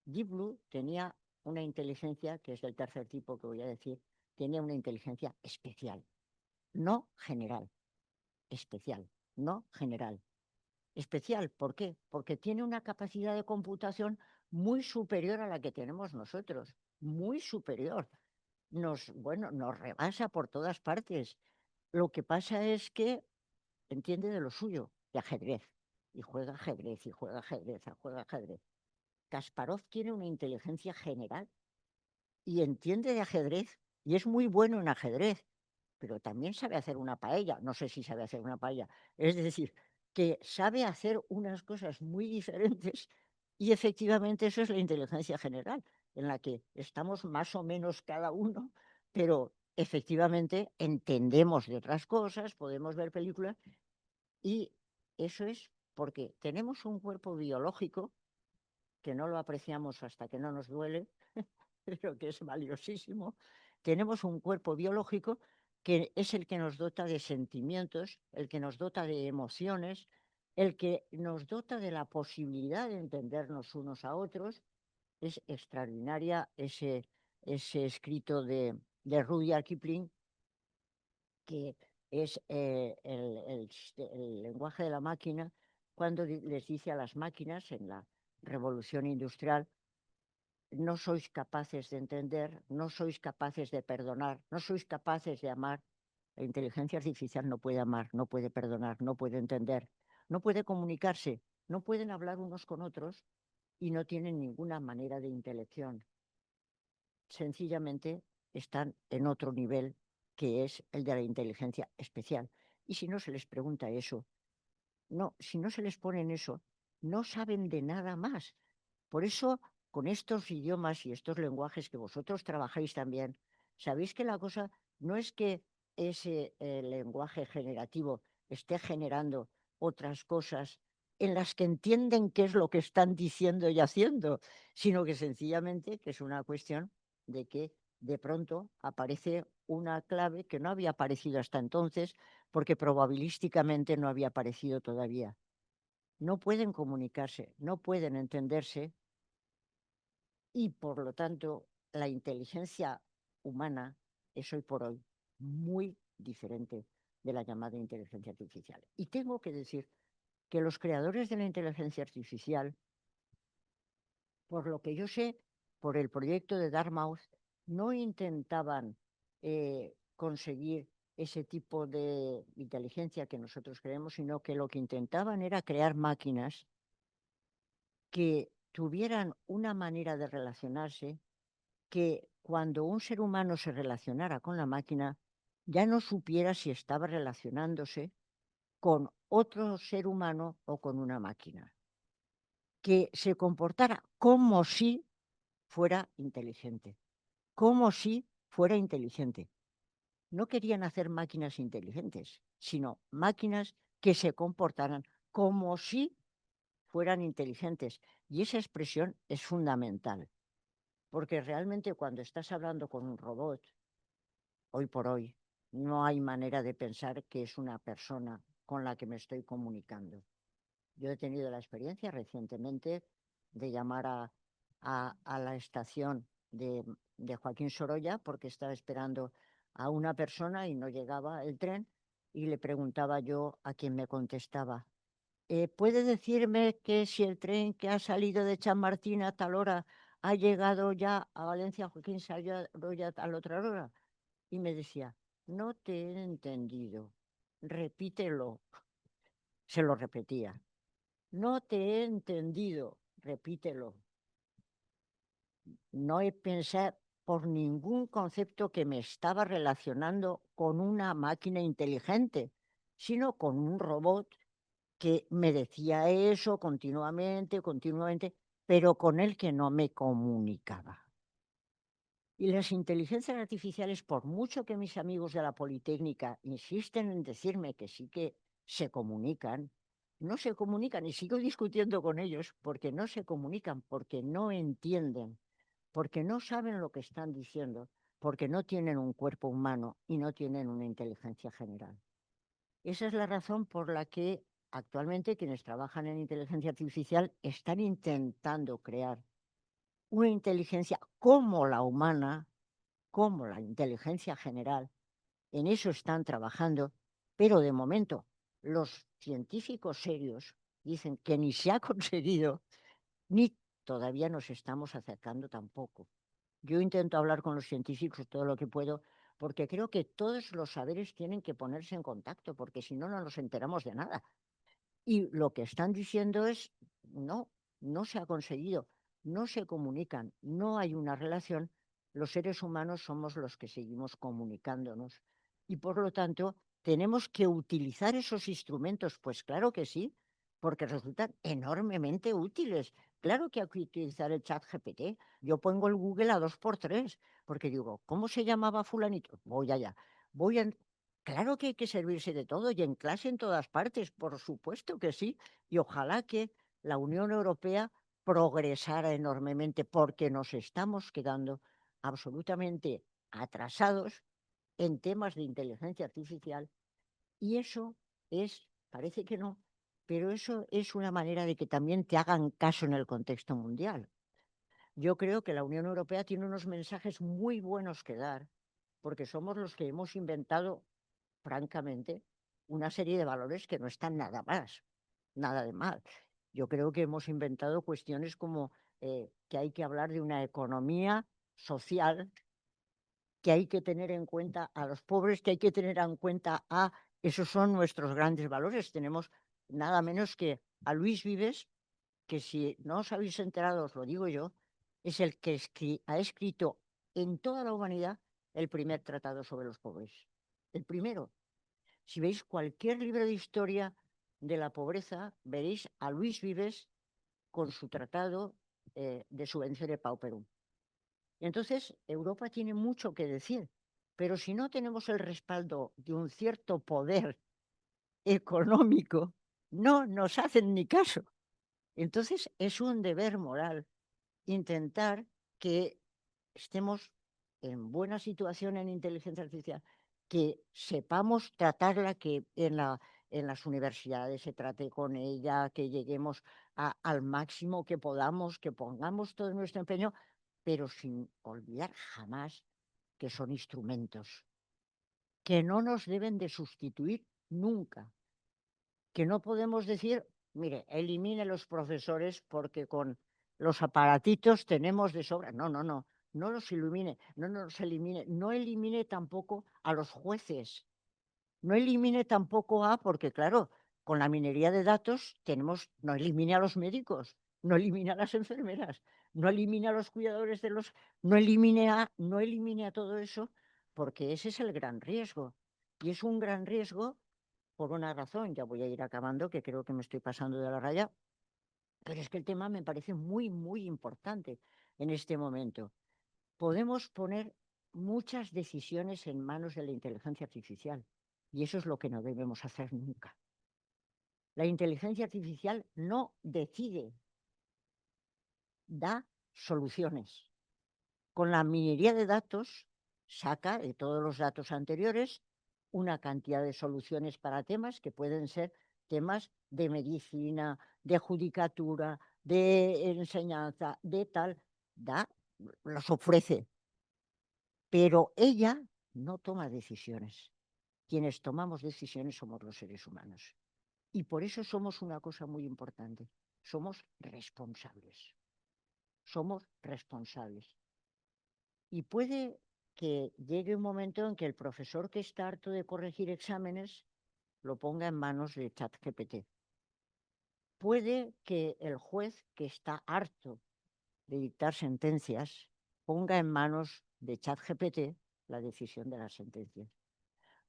Deep Blue tenía una inteligencia, que es del tercer tipo que voy a decir, tenía una inteligencia especial, no general, especial, no general. especial. ¿Por qué? Porque tiene una capacidad de computación muy superior a la que tenemos nosotros, muy superior. Nos rebasa por todas partes. Lo que pasa es que entiende de lo suyo, de ajedrez, y juega ajedrez, y juega ajedrez, y juega ajedrez. Kasparov tiene una inteligencia general y entiende de ajedrez, y es muy bueno en ajedrez, pero también sabe hacer una paella. No sé si sabe hacer una paella. Es decir, que sabe hacer unas cosas muy diferentes y efectivamente eso es la inteligencia general, en la que estamos más o menos cada uno, pero efectivamente entendemos de otras cosas, podemos ver películas y eso es porque tenemos un cuerpo biológico que no lo apreciamos hasta que no nos duele, pero que es valiosísimo. Tenemos un cuerpo biológico que es el que nos dota de sentimientos, el que nos dota de emociones, el que nos dota de la posibilidad de entendernos unos a otros. Es extraordinaria ese escrito de Rudyard Kipling, que es el lenguaje de la máquina, cuando les dice a las máquinas en la revolución industrial: no sois capaces de entender, no sois capaces de perdonar, no sois capaces de amar. La inteligencia artificial no puede amar, no puede perdonar, no puede entender, no puede comunicarse, no pueden hablar unos con otros y no tienen ninguna manera de intelección. Sencillamente están en otro nivel, que es el de la inteligencia especial. Y si no se les pregunta eso, no, si no se les pone en eso, no saben de nada más. Por eso, con estos idiomas y estos lenguajes que vosotros trabajáis también, sabéis que la cosa no es que ese lenguaje generativo esté generando otras cosas en las que entienden qué es lo que están diciendo y haciendo, sino que sencillamente que es una cuestión de que de pronto aparece una clave que no había aparecido hasta entonces, porque probabilísticamente no había aparecido todavía. No pueden comunicarse, no pueden entenderse y por lo tanto la inteligencia humana es hoy por hoy muy diferente de la llamada inteligencia artificial. Y tengo que decir que los creadores de la inteligencia artificial, por lo que yo sé, por el proyecto de Dartmouth, no intentaban conseguir ese tipo de inteligencia que nosotros creemos, sino que lo que intentaban era crear máquinas que tuvieran una manera de relacionarse, que cuando un ser humano se relacionara con la máquina, ya no supiera si estaba relacionándose con otro ser humano o con una máquina, que se comportara como si fuera inteligente, como si fuera inteligente. No querían hacer máquinas inteligentes, sino máquinas que se comportaran como si fueran inteligentes. Y esa expresión es fundamental, porque realmente cuando estás hablando con un robot, hoy por hoy, no hay manera de pensar que es una persona con la que me estoy comunicando. Yo he tenido la experiencia recientemente de llamar a la estación de Joaquín Sorolla porque estaba esperando a una persona y no llegaba el tren, y le preguntaba yo a quien me contestaba: ¿puede decirme que si el tren que ha salido de Chamartín a tal hora ha llegado ya a Valencia Joaquín Sorolla a tal otra hora? Y me decía: no te he entendido, repítelo. Se lo repetía: no te he entendido, repítelo. No he pensado por ningún concepto que me estaba relacionando con una máquina inteligente, sino con un robot que me decía eso continuamente, pero con el que no me comunicaba. Y las inteligencias artificiales, por mucho que mis amigos de la Politécnica insisten en decirme que sí que se comunican, no se comunican, y sigo discutiendo con ellos porque no se comunican, porque no entienden, porque no saben lo que están diciendo, porque no tienen un cuerpo humano y no tienen una inteligencia general. Esa es la razón por la que actualmente quienes trabajan en inteligencia artificial están intentando crear una inteligencia como la humana, como la inteligencia general. En eso están trabajando, pero de momento los científicos serios dicen que ni se ha conseguido, ni todavía nos estamos acercando tampoco. Yo intento hablar con los científicos todo lo que puedo, porque creo que todos los saberes tienen que ponerse en contacto, porque si no, no nos enteramos de nada. Y lo que están diciendo es, no, no se ha conseguido, no se comunican, no hay una relación. Los seres humanos somos los que seguimos comunicándonos. Y por lo tanto, tenemos que utilizar esos instrumentos. Pues claro que sí, porque resultan enormemente útiles. Claro que hay que utilizar el chat GPT. Yo pongo el Google a 2x3, porque digo, ¿cómo se llamaba fulanito? Voy allá. Voy a Claro que hay que servirse de todo y en clase en todas partes, por supuesto que sí. Y ojalá que la Unión Europea progresara enormemente porque nos estamos quedando absolutamente atrasados en temas de inteligencia artificial y eso parece que no, pero eso es una manera de que también te hagan caso en el contexto mundial. Yo creo que la Unión Europea tiene unos mensajes muy buenos que dar porque somos los que hemos inventado francamente, una serie de valores que no están nada de mal. Yo creo que hemos inventado cuestiones como que hay que hablar de una economía social, que hay que tener en cuenta a los pobres, que hay que tener en cuenta esos son nuestros grandes valores. Tenemos nada menos que a Luis Vives, que si no os habéis enterado, os lo digo yo, es el que ha escrito en toda la humanidad el primer tratado sobre los pobres. El primero. Si veis cualquier libro de historia de la pobreza, veréis a Luis Vives con su tratado de subvención de pauperum. Y entonces, Europa tiene mucho que decir, pero si no tenemos el respaldo de un cierto poder económico, no nos hacen ni caso. Entonces, es un deber moral intentar que estemos en buena situación en inteligencia artificial, que sepamos tratarla, que en las universidades se trate con ella, que lleguemos al máximo que podamos, que pongamos todo nuestro empeño, pero sin olvidar jamás que son instrumentos, que no nos deben de sustituir nunca, que no podemos decir, mire, elimine los profesores porque con los aparatitos tenemos de sobra. No, no, no, no los elimine, no elimine tampoco a los jueces, no elimine tampoco porque claro, con la minería de datos no elimine a los médicos, no elimine a las enfermeras, no elimine a los cuidadores no elimine a todo eso, porque ese es el gran riesgo. Y es un gran riesgo por una razón, ya voy a ir acabando, que creo que me estoy pasando de la raya, pero es que el tema me parece muy, muy importante en este momento. Podemos poner muchas decisiones en manos de la inteligencia artificial y eso es lo que no debemos hacer nunca. La inteligencia artificial no decide, da soluciones. Con la minería de datos saca de todos los datos anteriores una cantidad de soluciones para temas que pueden ser temas de medicina, de judicatura, de enseñanza, de tal, los ofrece. Pero ella no toma decisiones. Quienes tomamos decisiones somos los seres humanos. Y por eso somos una cosa muy importante. Somos responsables. Somos responsables. Y puede que llegue un momento en que el profesor que está harto de corregir exámenes lo ponga en manos de ChatGPT. Puede que el juez que está harto de dictar sentencias ponga en manos de ChatGPT la decisión de las sentencias.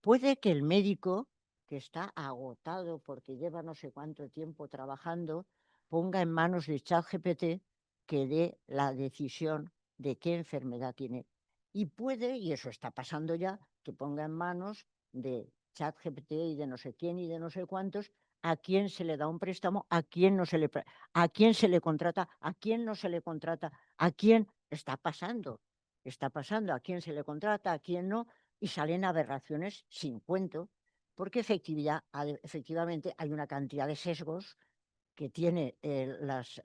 Puede que el médico que está agotado porque lleva no sé cuánto tiempo trabajando ponga en manos de ChatGPT que dé la decisión de qué enfermedad tiene. Y puede, y eso está pasando ya, que ponga en manos de ChatGPT y de no sé quién y de no sé cuántos a quién se le da un préstamo, a quién a quién se le contrata, a quién no se le contrata, a quién está pasando, a quién se le contrata, a quién no, y salen aberraciones sin cuento, porque efectivamente hay una cantidad de sesgos que tiene las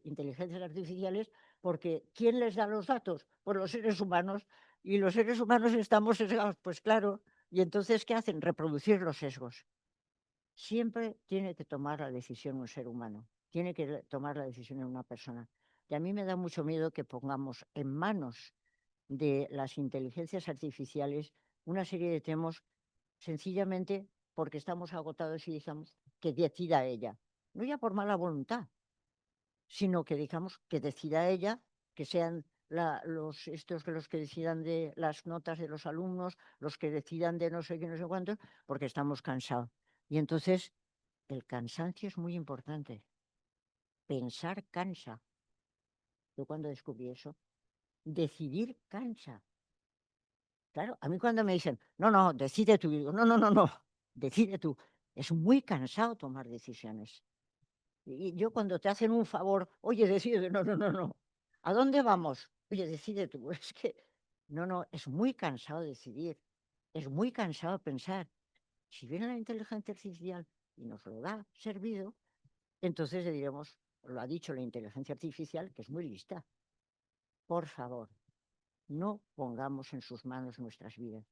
inteligencias artificiales, porque ¿quién les da los datos? Pues los seres humanos, y los seres humanos estamos sesgados, pues claro, y entonces ¿qué hacen? Reproducir los sesgos. siempre tiene que tomar la decisión un ser humano, tiene que tomar la decisión en una persona. Y a mí me da mucho miedo que pongamos en manos de las inteligencias artificiales una serie de temas sencillamente porque estamos agotados y digamos que decida ella, no ya por mala voluntad, sino que digamos que decida ella, que sean los que decidan de las notas de los alumnos, los que decidan de no sé qué, no sé cuántos, porque estamos cansados. Y entonces el cansancio es muy importante. Pensar cansa. Yo cuando descubrí eso, decidir cansa. Claro, a mí cuando me dicen, no, decide tú, digo, no, decide tú. Es muy cansado tomar decisiones. Y yo cuando te hacen un favor, oye, decide, no. ¿A dónde vamos? Oye, decide tú. Es que, no, es muy cansado decidir. Es muy cansado pensar. Si viene la inteligencia artificial y nos lo da servido, entonces le diremos, lo ha dicho la inteligencia artificial, que es muy lista. Por favor, no pongamos en sus manos nuestras vidas.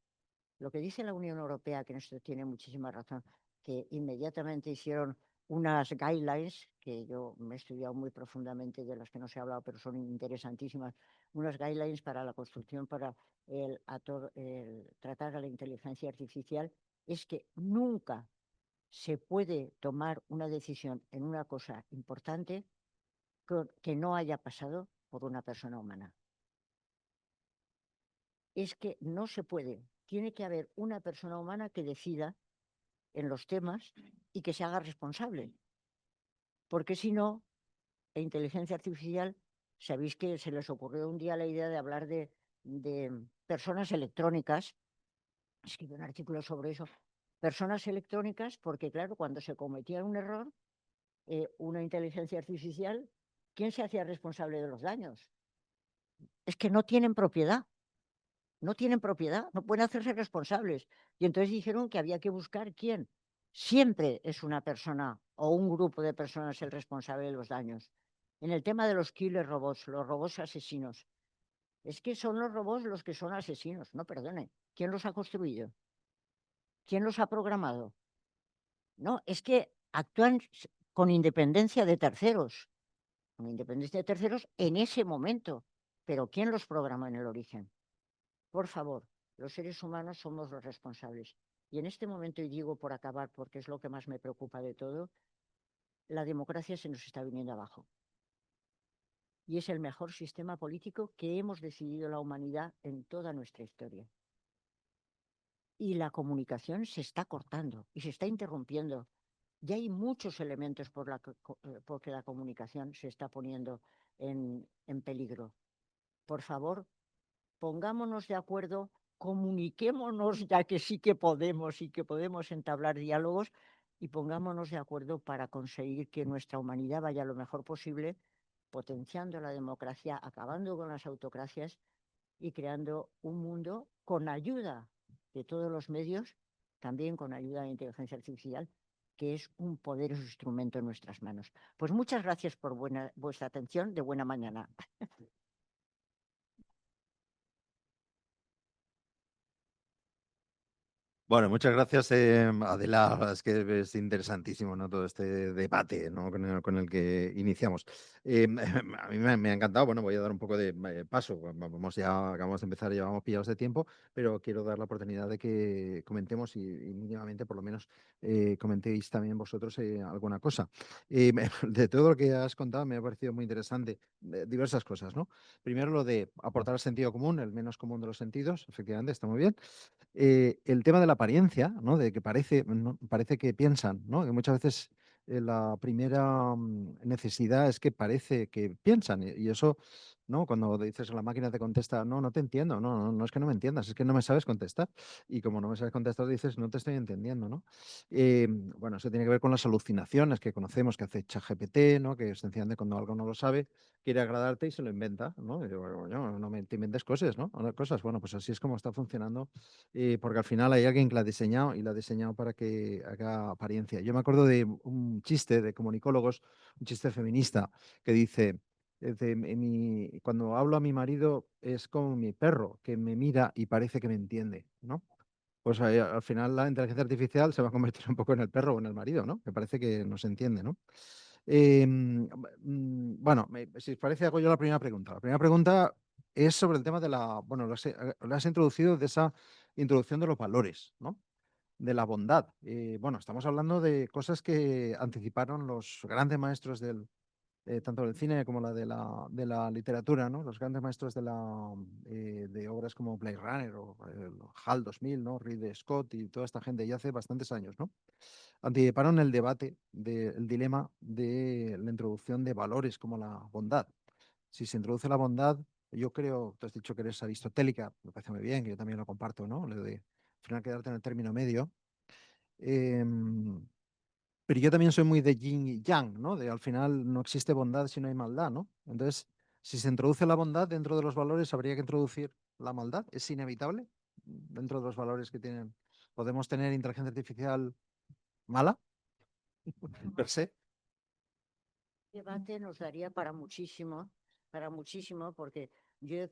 Lo que dice la Unión Europea, que en esto tiene muchísima razón, que inmediatamente hicieron unas guidelines, que yo me he estudiado muy profundamente, de las que no se ha hablado, pero son interesantísimas, unas guidelines para la construcción, para el tratar a la inteligencia artificial, es que nunca se puede tomar una decisión en una cosa importante que no haya pasado por una persona humana. Es que no se puede. Tiene que haber una persona humana que decida en los temas y que se haga responsable. Porque si no, la inteligencia artificial, sabéis que se les ocurrió un día la idea de hablar de personas electrónicas. Escribí un artículo sobre eso. Personas electrónicas, porque claro, cuando se cometía un error, una inteligencia artificial, ¿quién se hacía responsable de los daños? Es que no tienen propiedad. No tienen propiedad, no pueden hacerse responsables. Y entonces dijeron que había que buscar quién. Siempre es una persona o un grupo de personas el responsable de los daños. En el tema de los killer robots, los robots asesinos, es que son los robots los que son asesinos. No, perdone. ¿Quién los ha construido? ¿Quién los ha programado? No, es que actúan con independencia de terceros. Con independencia de terceros en ese momento. Pero ¿quién los programó en el origen? Por favor, los seres humanos somos los responsables. Y en este momento, y digo por acabar, porque es lo que más me preocupa de todo, la democracia se nos está viniendo abajo. Y es el mejor sistema político que hemos decidido la humanidad en toda nuestra historia. Y la comunicación se está cortando y se está interrumpiendo. Ya hay muchos elementos porque la comunicación se está poniendo en peligro. Por favor, pongámonos de acuerdo, comuniquémonos, ya que sí que podemos y que podemos entablar diálogos, y pongámonos de acuerdo para conseguir que nuestra humanidad vaya lo mejor posible, potenciando la democracia, acabando con las autocracias y creando un mundo con ayuda de todos los medios, también con ayuda de la inteligencia artificial, que es un poderoso instrumento en nuestras manos. Pues muchas gracias por vuestra atención de buena mañana. Bueno, muchas gracias, Adela. La verdad es que es interesantísimo, ¿no? Todo este debate, ¿no? con el que iniciamos. A mí me ha encantado. Bueno, voy a dar un poco de paso. Vamos ya, acabamos de empezar, llevamos pillados de tiempo, pero quiero dar la oportunidad de que comentemos y mínimamente, por lo menos, comentéis también vosotros alguna cosa. De todo lo que has contado, me ha parecido muy interesante diversas cosas, ¿no? Primero, lo de aportar el sentido común, el menos común de los sentidos, efectivamente, está muy bien. El tema de la apariencia, ¿no? De que parece que piensan, ¿no? Que muchas veces la primera necesidad es que parece que piensan y eso, ¿no? Cuando dices a la máquina te contesta, no te entiendo, no es que no me entiendas, es que no me sabes contestar. Y como no me sabes contestar, dices, no te estoy entendiendo, ¿no? Bueno, eso tiene que ver con las alucinaciones que conocemos que hace ChatGPT, ¿no? Que sencillamente cuando algo no lo sabe, quiere agradarte y se lo inventa, ¿no? Y digo, no te inventes cosas, ¿no? Cosas, bueno, pues así es como está funcionando porque al final hay alguien que la ha diseñado y la ha diseñado para que haga apariencia. Yo me acuerdo de un chiste de comunicólogos, un chiste feminista, que dice, cuando hablo a mi marido es como mi perro, que me mira y parece que me entiende, ¿no? pues al final la inteligencia artificial se va a convertir un poco en el perro o en el marido, ¿no? Me parece que no se entiende, ¿no? Bueno, si os parece, hago yo la primera pregunta. La primera pregunta es sobre el tema de bueno, lo has introducido de esa introducción de los valores, ¿no? De la bondad. Bueno, estamos hablando de cosas que anticiparon los grandes maestros tanto del cine como de la literatura, ¿no? Los grandes maestros de obras como Blade Runner o HAL 2000, ¿no? Ridley Scott y toda esta gente ya hace bastantes años, ¿no? Anticiparon el debate, el dilema de la introducción de valores como la bondad. Si se introduce la bondad, yo creo, tú has dicho que eres aristotélica, me parece muy bien, que yo también lo comparto, ¿no? Lo de al final quedarte en el término medio. Em, pero yo también soy muy de yin y yang, ¿no? De al final no existe bondad si no hay maldad, ¿no? Entonces, si se introduce la bondad dentro de los valores, habría que introducir la maldad. ¿Es inevitable dentro de los valores que tienen? ¿Podemos tener inteligencia artificial mala, per se? Debate nos daría para muchísimo, porque yo he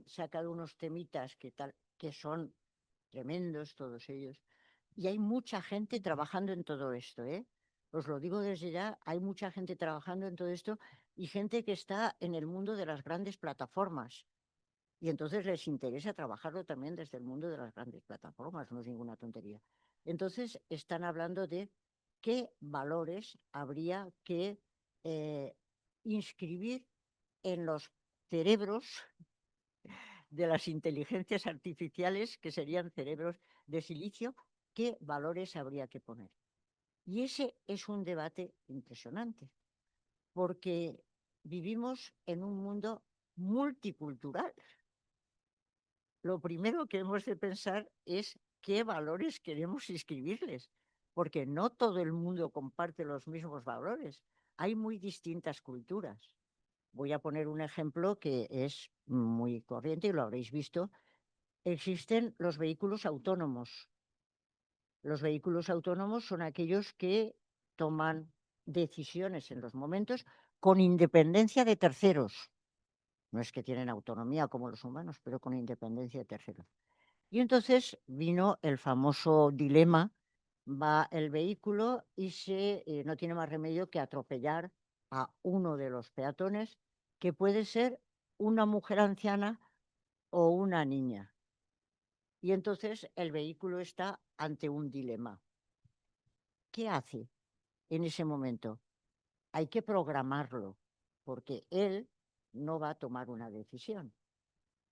sacado unos temitas que son tremendos todos ellos. Y hay mucha gente trabajando en todo esto, ¿eh? Os lo digo desde ya, hay mucha gente trabajando en todo esto y gente que está en el mundo de las grandes plataformas. Y entonces les interesa trabajarlo también desde el mundo de las grandes plataformas, no es ninguna tontería. Entonces están hablando de qué valores habría que inscribir en los cerebros de las inteligencias artificiales, que serían cerebros de silicio, qué valores habría que poner. Y ese es un debate impresionante, porque vivimos en un mundo multicultural. Lo primero que hemos de pensar es qué valores queremos inscribirles, porque no todo el mundo comparte los mismos valores. Hay muy distintas culturas. Voy a poner un ejemplo que es muy corriente y lo habréis visto. Existen los vehículos autónomos. Los vehículos autónomos son aquellos que toman decisiones en los momentos con independencia de terceros. No es que tienen autonomía como los humanos, pero con independencia de terceros. Y entonces vino el famoso dilema, va el vehículo y no tiene más remedio que atropellar a uno de los peatones, que puede ser una mujer anciana o una niña. Y entonces el vehículo está ante un dilema. ¿Qué hace en ese momento? Hay que programarlo, porque él no va a tomar una decisión.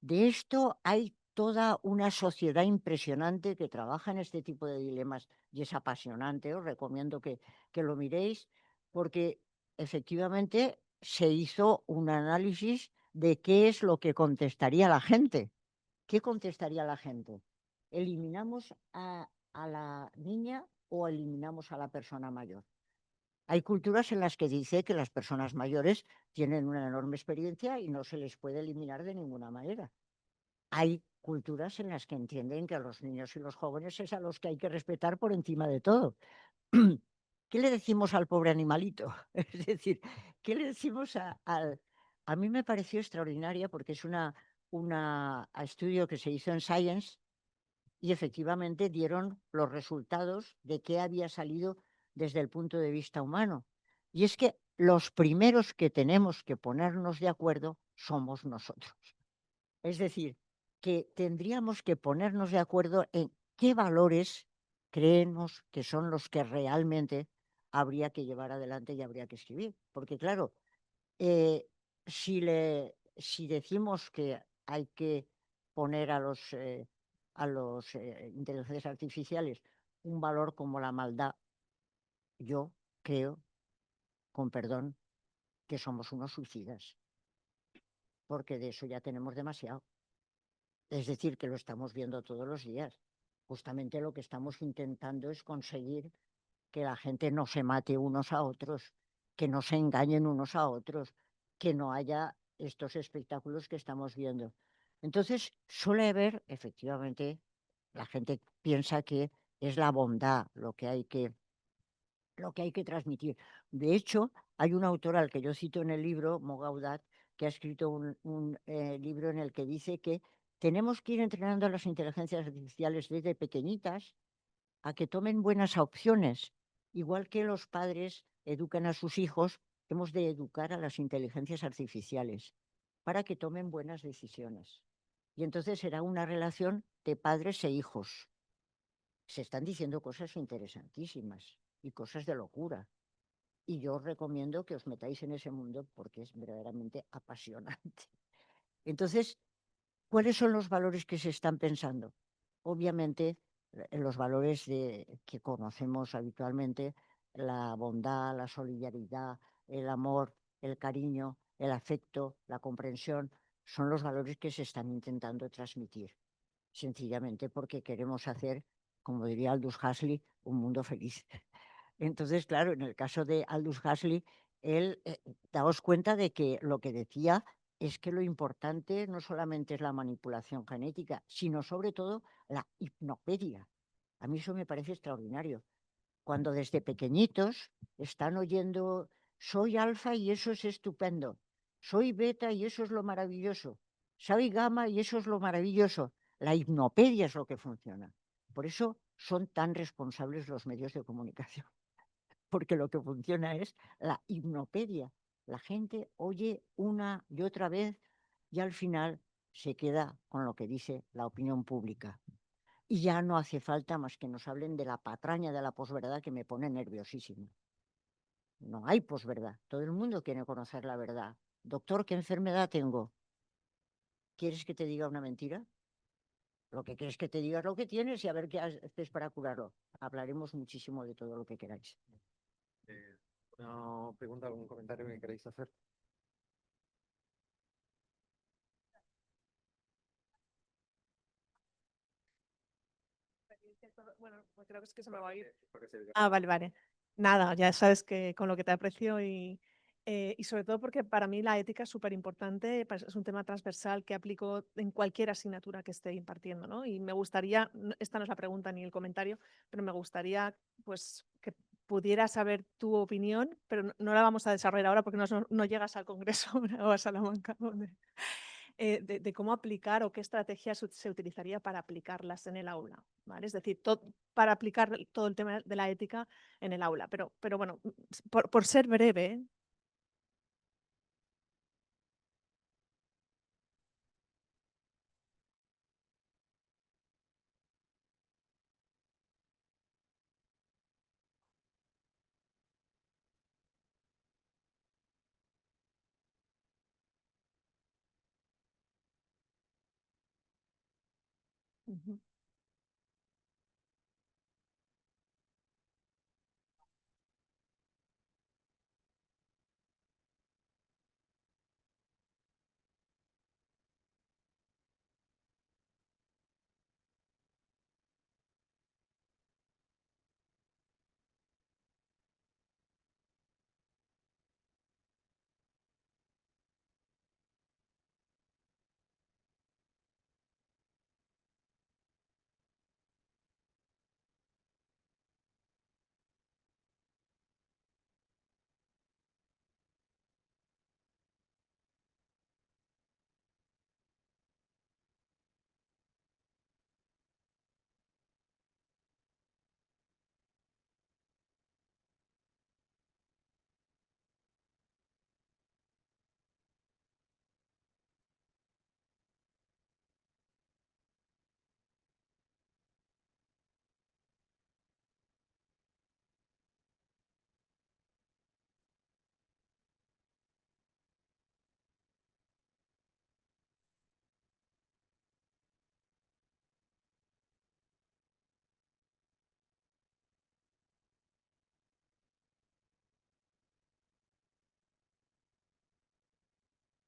De esto hay toda una sociedad impresionante que trabaja en este tipo de dilemas y es apasionante. Os recomiendo que lo miréis, porque efectivamente se hizo un análisis de qué es lo que contestaría la gente. ¿Qué contestaría la gente? ¿Eliminamos a la niña o eliminamos a la persona mayor? Hay culturas en las que dice que las personas mayores tienen una enorme experiencia y no se les puede eliminar de ninguna manera. Hay culturas en las que entienden que a los niños y los jóvenes es a los que hay que respetar por encima de todo. ¿Qué le decimos al pobre animalito? Es decir, ¿qué le decimos al... A mí me pareció extraordinaria porque es un estudio que se hizo en Science y efectivamente dieron los resultados de qué había salido desde el punto de vista humano. Y es que los primeros que tenemos que ponernos de acuerdo somos nosotros. Es decir, que tendríamos que ponernos de acuerdo en qué valores creemos que son los que realmente habría que llevar adelante y habría que escribir. Porque claro, si decimos que hay que poner a los inteligencias artificiales un valor como la maldad, yo creo, con perdón, que somos unos suicidas, porque de eso ya tenemos demasiado. Es decir, que lo estamos viendo todos los días. Justamente lo que estamos intentando es conseguir que la gente no se mate unos a otros, que no se engañen unos a otros, que no haya estos espectáculos que estamos viendo. Entonces, suele haber, efectivamente, la gente piensa que es la bondad lo que hay que transmitir. De hecho, hay un autor al que yo cito en el libro, Mo Gaudat, que ha escrito un libro en el que dice que Tenemos que ir entrenando a las inteligencias artificiales desde pequeñitas a que tomen buenas opciones. Igual que los padres educan a sus hijos, hemos de educar a las inteligencias artificiales para que tomen buenas decisiones. Y entonces será una relación de padres e hijos. Se están diciendo cosas interesantísimas y cosas de locura. Y yo os recomiendo que os metáis en ese mundo porque es verdaderamente apasionante. Entonces, ¿cuáles son los valores que se están pensando? Obviamente, los valores que conocemos habitualmente, la bondad, la solidaridad, el amor, el cariño, el afecto, la comprensión, son los valores que se están intentando transmitir, sencillamente porque queremos hacer, como diría Aldous Huxley, un mundo feliz. Entonces, claro, en el caso de Aldous Huxley, él, daos cuenta de que lo que decía es que lo importante no solamente es la manipulación genética, sino sobre todo la hipnopedia. A mí eso me parece extraordinario. Cuando desde pequeñitos están oyendo, soy alfa y eso es estupendo, soy beta y eso es lo maravilloso, soy gamma y eso es lo maravilloso. La hipnopedia es lo que funciona. Por eso son tan responsables los medios de comunicación, porque lo que funciona es la hipnopedia. La gente oye una y otra vez y al final se queda con lo que dice la opinión pública. Y ya no hace falta más que nos hablen de la patraña de la posverdad, que me pone nerviosísimo. No hay posverdad. Todo el mundo quiere conocer la verdad. Doctor, ¿qué enfermedad tengo? ¿Quieres que te diga una mentira? Lo que quieres que te diga es lo que tienes y a ver qué haces para curarlo. Hablaremos muchísimo de todo lo que queráis. ¿Una pregunta, algún comentario que queréis hacer? Bueno, pues creo que es que se me va a ir. Ah, vale, vale. Nada, ya sabes que con lo que te aprecio y sobre todo porque para mí la ética es súper importante, es un tema transversal que aplico en cualquier asignatura que esté impartiendo, ¿no? Y me gustaría, esta no es la pregunta ni el comentario, pero me gustaría pues que pudieras saber tu opinión, pero no la vamos a desarrollar ahora porque no llegas al Congreso o a Salamanca, de cómo aplicar o qué estrategias se utilizaría para aplicarlas en el aula, ¿vale? Es decir, para aplicar todo el tema de la ética en el aula. Pero bueno, por ser breve. Ujú.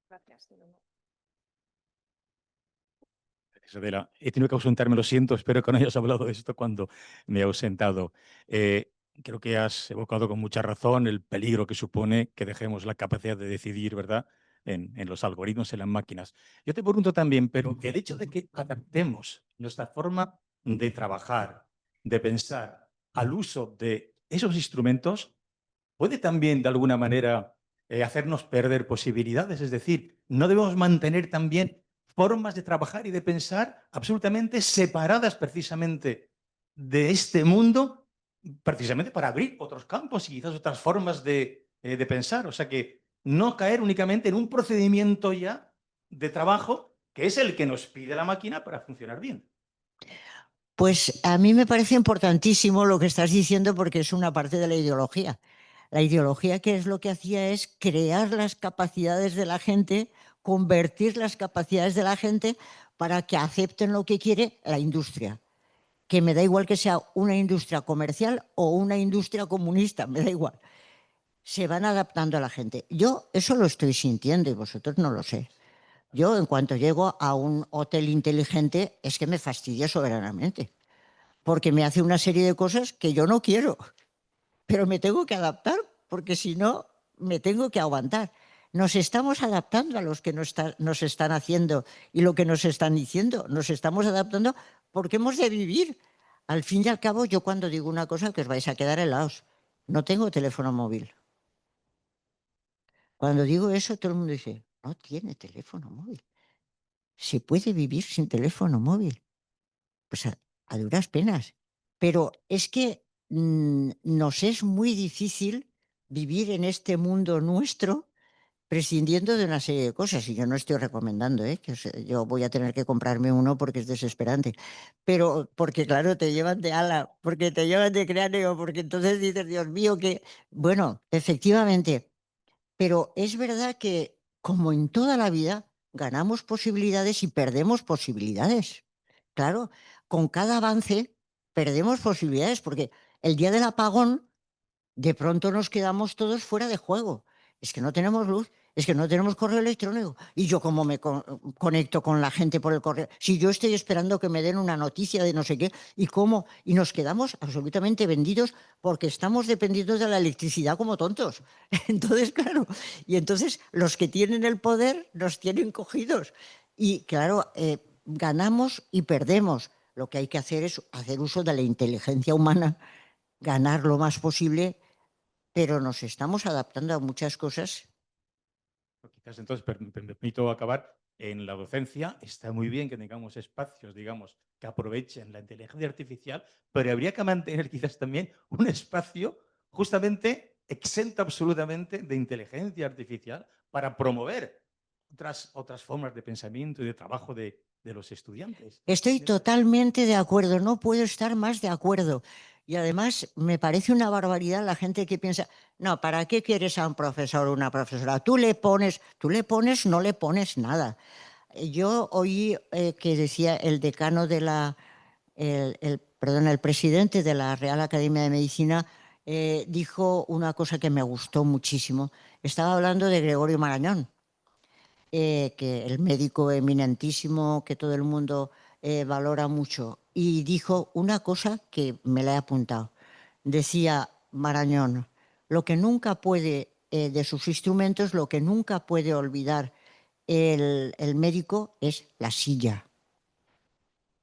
Gracias. Isabela, he tenido que ausentarme, lo siento, espero que no hayas hablado de esto cuando me he ausentado. Creo que has evocado con mucha razón el peligro que supone que dejemos la capacidad de decidir, ¿verdad?, en los algoritmos, en las máquinas. Yo te pregunto también, pero el hecho de que adaptemos nuestra forma de trabajar, de pensar al uso de esos instrumentos, puede también, de alguna manera, hacernos perder posibilidades. Es decir, no debemos mantener también formas de trabajar y de pensar absolutamente separadas precisamente de este mundo, precisamente para abrir otros campos y quizás otras formas de pensar. O sea que no caer únicamente en un procedimiento ya de trabajo que es el que nos pide la máquina para funcionar bien. Pues a mí me parece importantísimo lo que estás diciendo porque es una parte de la ideología. La ideología, que es lo que hacía, es crear las capacidades de la gente, convertir las capacidades de la gente para que acepten lo que quiere la industria. Que me da igual que sea una industria comercial o una industria comunista, me da igual. Se van adaptando a la gente. Yo eso lo estoy sintiendo y vosotros no lo sé. Yo, en cuanto llego a un hotel inteligente, es que me fastidia soberanamente, porque me hace una serie de cosas que yo no quiero, pero me tengo que adaptar, porque si no, me tengo que aguantar. Nos estamos adaptando a los que nos están haciendo y lo que nos están diciendo. Nos estamos adaptando porque hemos de vivir. Al fin y al cabo, yo cuando digo una cosa, que os vais a quedar helados, no tengo teléfono móvil. Cuando digo eso, todo el mundo dice, no tiene teléfono móvil. Se puede vivir sin teléfono móvil. Pues a duras penas. Pero es que nos es muy difícil vivir en este mundo nuestro prescindiendo de una serie de cosas. Y yo no estoy recomendando, que yo voy a tener que comprarme uno porque es desesperante. Pero porque, claro, te llevan de ala, porque te llevan de cráneo, porque entonces dices, Dios mío, que... Bueno, efectivamente. Pero es verdad que, como en toda la vida, ganamos posibilidades y perdemos posibilidades. Claro, con cada avance perdemos posibilidades, porque el día del apagón, de pronto nos quedamos todos fuera de juego. Es que no tenemos luz, es que no tenemos correo electrónico. ¿Y yo cómo me conecto con la gente por el correo? Si yo estoy esperando que me den una noticia de no sé qué, ¿y cómo? Y nos quedamos absolutamente vendidos porque estamos dependiendo de la electricidad como tontos. Entonces, claro, y entonces los que tienen el poder nos tienen cogidos. Y claro, ganamos y perdemos. Lo que hay que hacer es hacer uso de la inteligencia humana, ganar lo más posible, pero nos estamos adaptando a muchas cosas. Quizás entonces, me permito acabar, en la docencia está muy bien que tengamos espacios, digamos, que aprovechen la inteligencia artificial, pero habría que mantener quizás también un espacio justamente exento absolutamente de inteligencia artificial para promover otras formas de pensamiento y de trabajo de los estudiantes. Estoy totalmente de acuerdo, no puedo estar más de acuerdo. Y además me parece una barbaridad la gente que piensa, no, ¿para qué quieres a un profesor o una profesora? Tú le pones, no le pones nada. Yo oí que decía el decano de el presidente de la Real Academia de Medicina, dijo una cosa que me gustó muchísimo. Estaba hablando de Gregorio Marañón, que el médico eminentísimo que todo el mundo valora mucho, y dijo una cosa que me la he apuntado. Decía Marañón, lo que nunca puede, de sus instrumentos, lo que nunca puede olvidar el médico es la silla.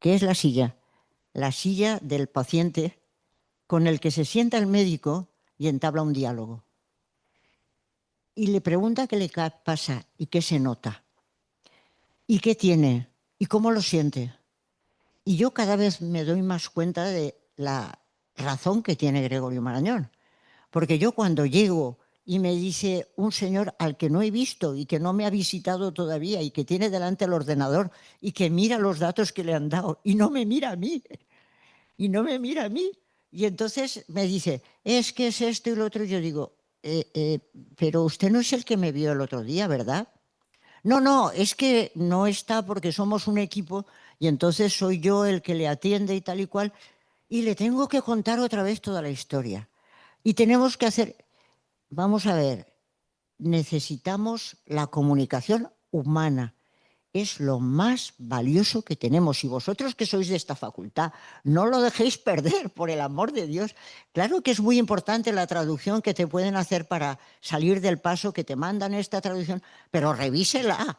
¿Qué es la silla? La silla del paciente con el que se sienta el médico y entabla un diálogo. Y le pregunta qué le pasa y qué se nota. ¿Y qué tiene? ¿Y cómo lo siente? Y yo cada vez me doy más cuenta de la razón que tiene Gregorio Marañón. Porque yo cuando llego y me dice un señor al que no he visto y que no me ha visitado todavía y que tiene delante el ordenador y que mira los datos que le han dado y no me mira a mí, y entonces me dice, es que es esto y lo otro, y yo digo, pero usted no es el que me vio el otro día, ¿verdad? No, es que no está porque somos un equipo y entonces soy yo el que le atiende y tal y cual, y le tengo que contar otra vez toda la historia. Y tenemos que hacer, vamos a ver, necesitamos la comunicación humana. Es lo más valioso que tenemos. Y vosotros que sois de esta facultad, no lo dejéis perder, por el amor de Dios. Claro que es muy importante la traducción que te pueden hacer para salir del paso, que te mandan esta traducción, pero revísela,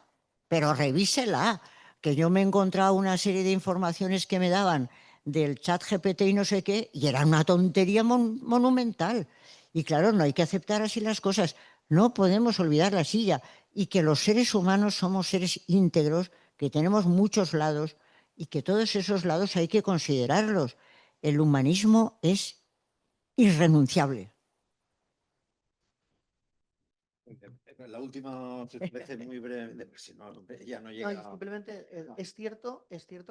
que yo me he encontrado una serie de informaciones que me daban del chat GPT y no sé qué, y era una tontería monumental. Y claro, no hay que aceptar así las cosas. No podemos olvidar la silla y que los seres humanos somos seres íntegros que tenemos muchos lados y que todos esos lados hay que considerarlos. El humanismo es irrenunciable. La última vez muy breve, si no, ya no No, llega. y simplemente es cierto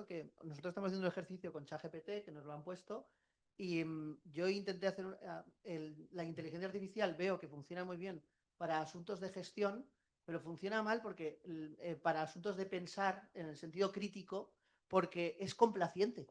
que nosotros estamos haciendo un ejercicio con ChatGPT, que nos lo han puesto, y yo intenté hacer la inteligencia artificial, veo que funciona muy bien para asuntos de gestión, pero funciona mal porque para asuntos de pensar en el sentido crítico, porque es complaciente.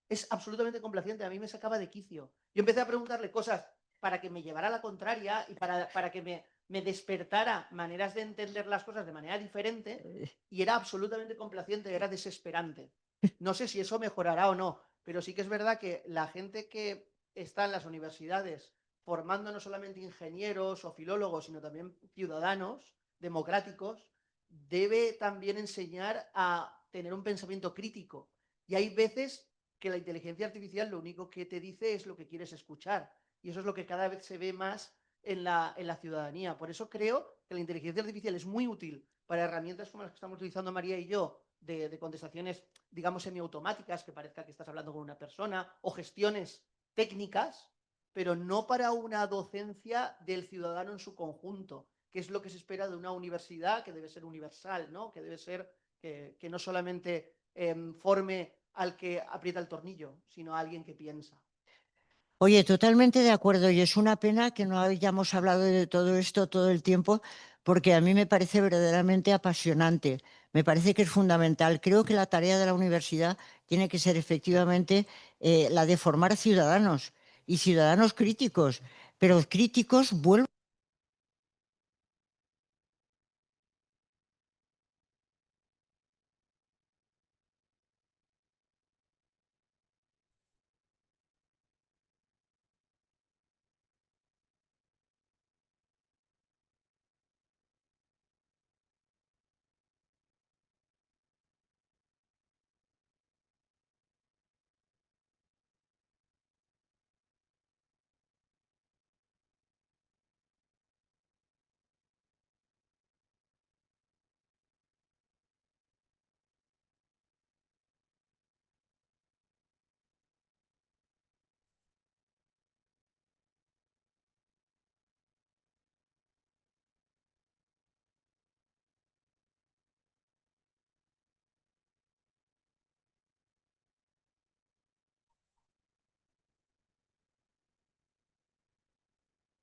Es absolutamente complaciente, a mí me sacaba de quicio. Yo empecé a preguntarle cosas para que me llevara a la contraria y para que me despertara maneras de entender las cosas de manera diferente, y era absolutamente complaciente, era desesperante. No sé si eso mejorará o no, pero sí que es verdad que la gente que está en las universidades formando no solamente ingenieros o filólogos, sino también ciudadanos democráticos, debe también enseñar a tener un pensamiento crítico. Y hay veces que la inteligencia artificial lo único que te dice es lo que quieres escuchar. Y eso es lo que cada vez se ve más en la ciudadanía. Por eso creo que la inteligencia artificial es muy útil para herramientas como las que estamos utilizando María y yo, de contestaciones, digamos, semiautomáticas, que parezca que estás hablando con una persona, o gestiones técnicas, pero no para una docencia del ciudadano en su conjunto, que es lo que se espera de una universidad que debe ser universal, ¿no? Que debe ser que no solamente forme al que aprieta el tornillo, sino a alguien que piensa. Oye, totalmente de acuerdo, y es una pena que no hayamos hablado de todo esto todo el tiempo, porque a mí me parece verdaderamente apasionante, me parece que es fundamental. Creo que la tarea de la universidad tiene que ser efectivamente la de formar ciudadanos y ciudadanos críticos, pero críticos, vuelvo.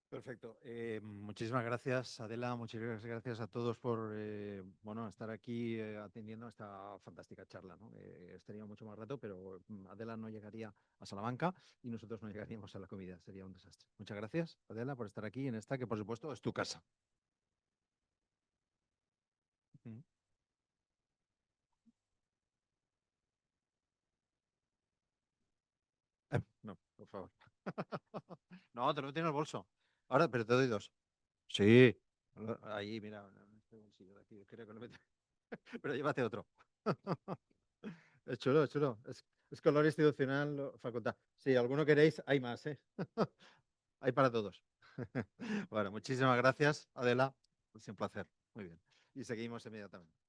Perfecto. Muchísimas gracias, Adela. Muchísimas gracias a todos por estar aquí atendiendo esta fantástica charla, ¿no? Estaría mucho más rato, pero Adela no llegaría a Salamanca y nosotros no llegaríamos a la comida. Sería un desastre. Muchas gracias, Adela, por estar aquí en esta, que por supuesto es tu casa. No, por favor. No, te lo tengo en el bolso. Ahora, pero te doy dos. Sí. Ahí, mira, en este bolsillo de aquí. Creo que lo meto. Pero llévate otro. Es chulo, es chulo. Es color institucional, facultad. Si alguno queréis, hay más, ¿eh? Hay para todos. Bueno, muchísimas gracias, Adela. Es un placer. Muy bien. Y seguimos inmediatamente.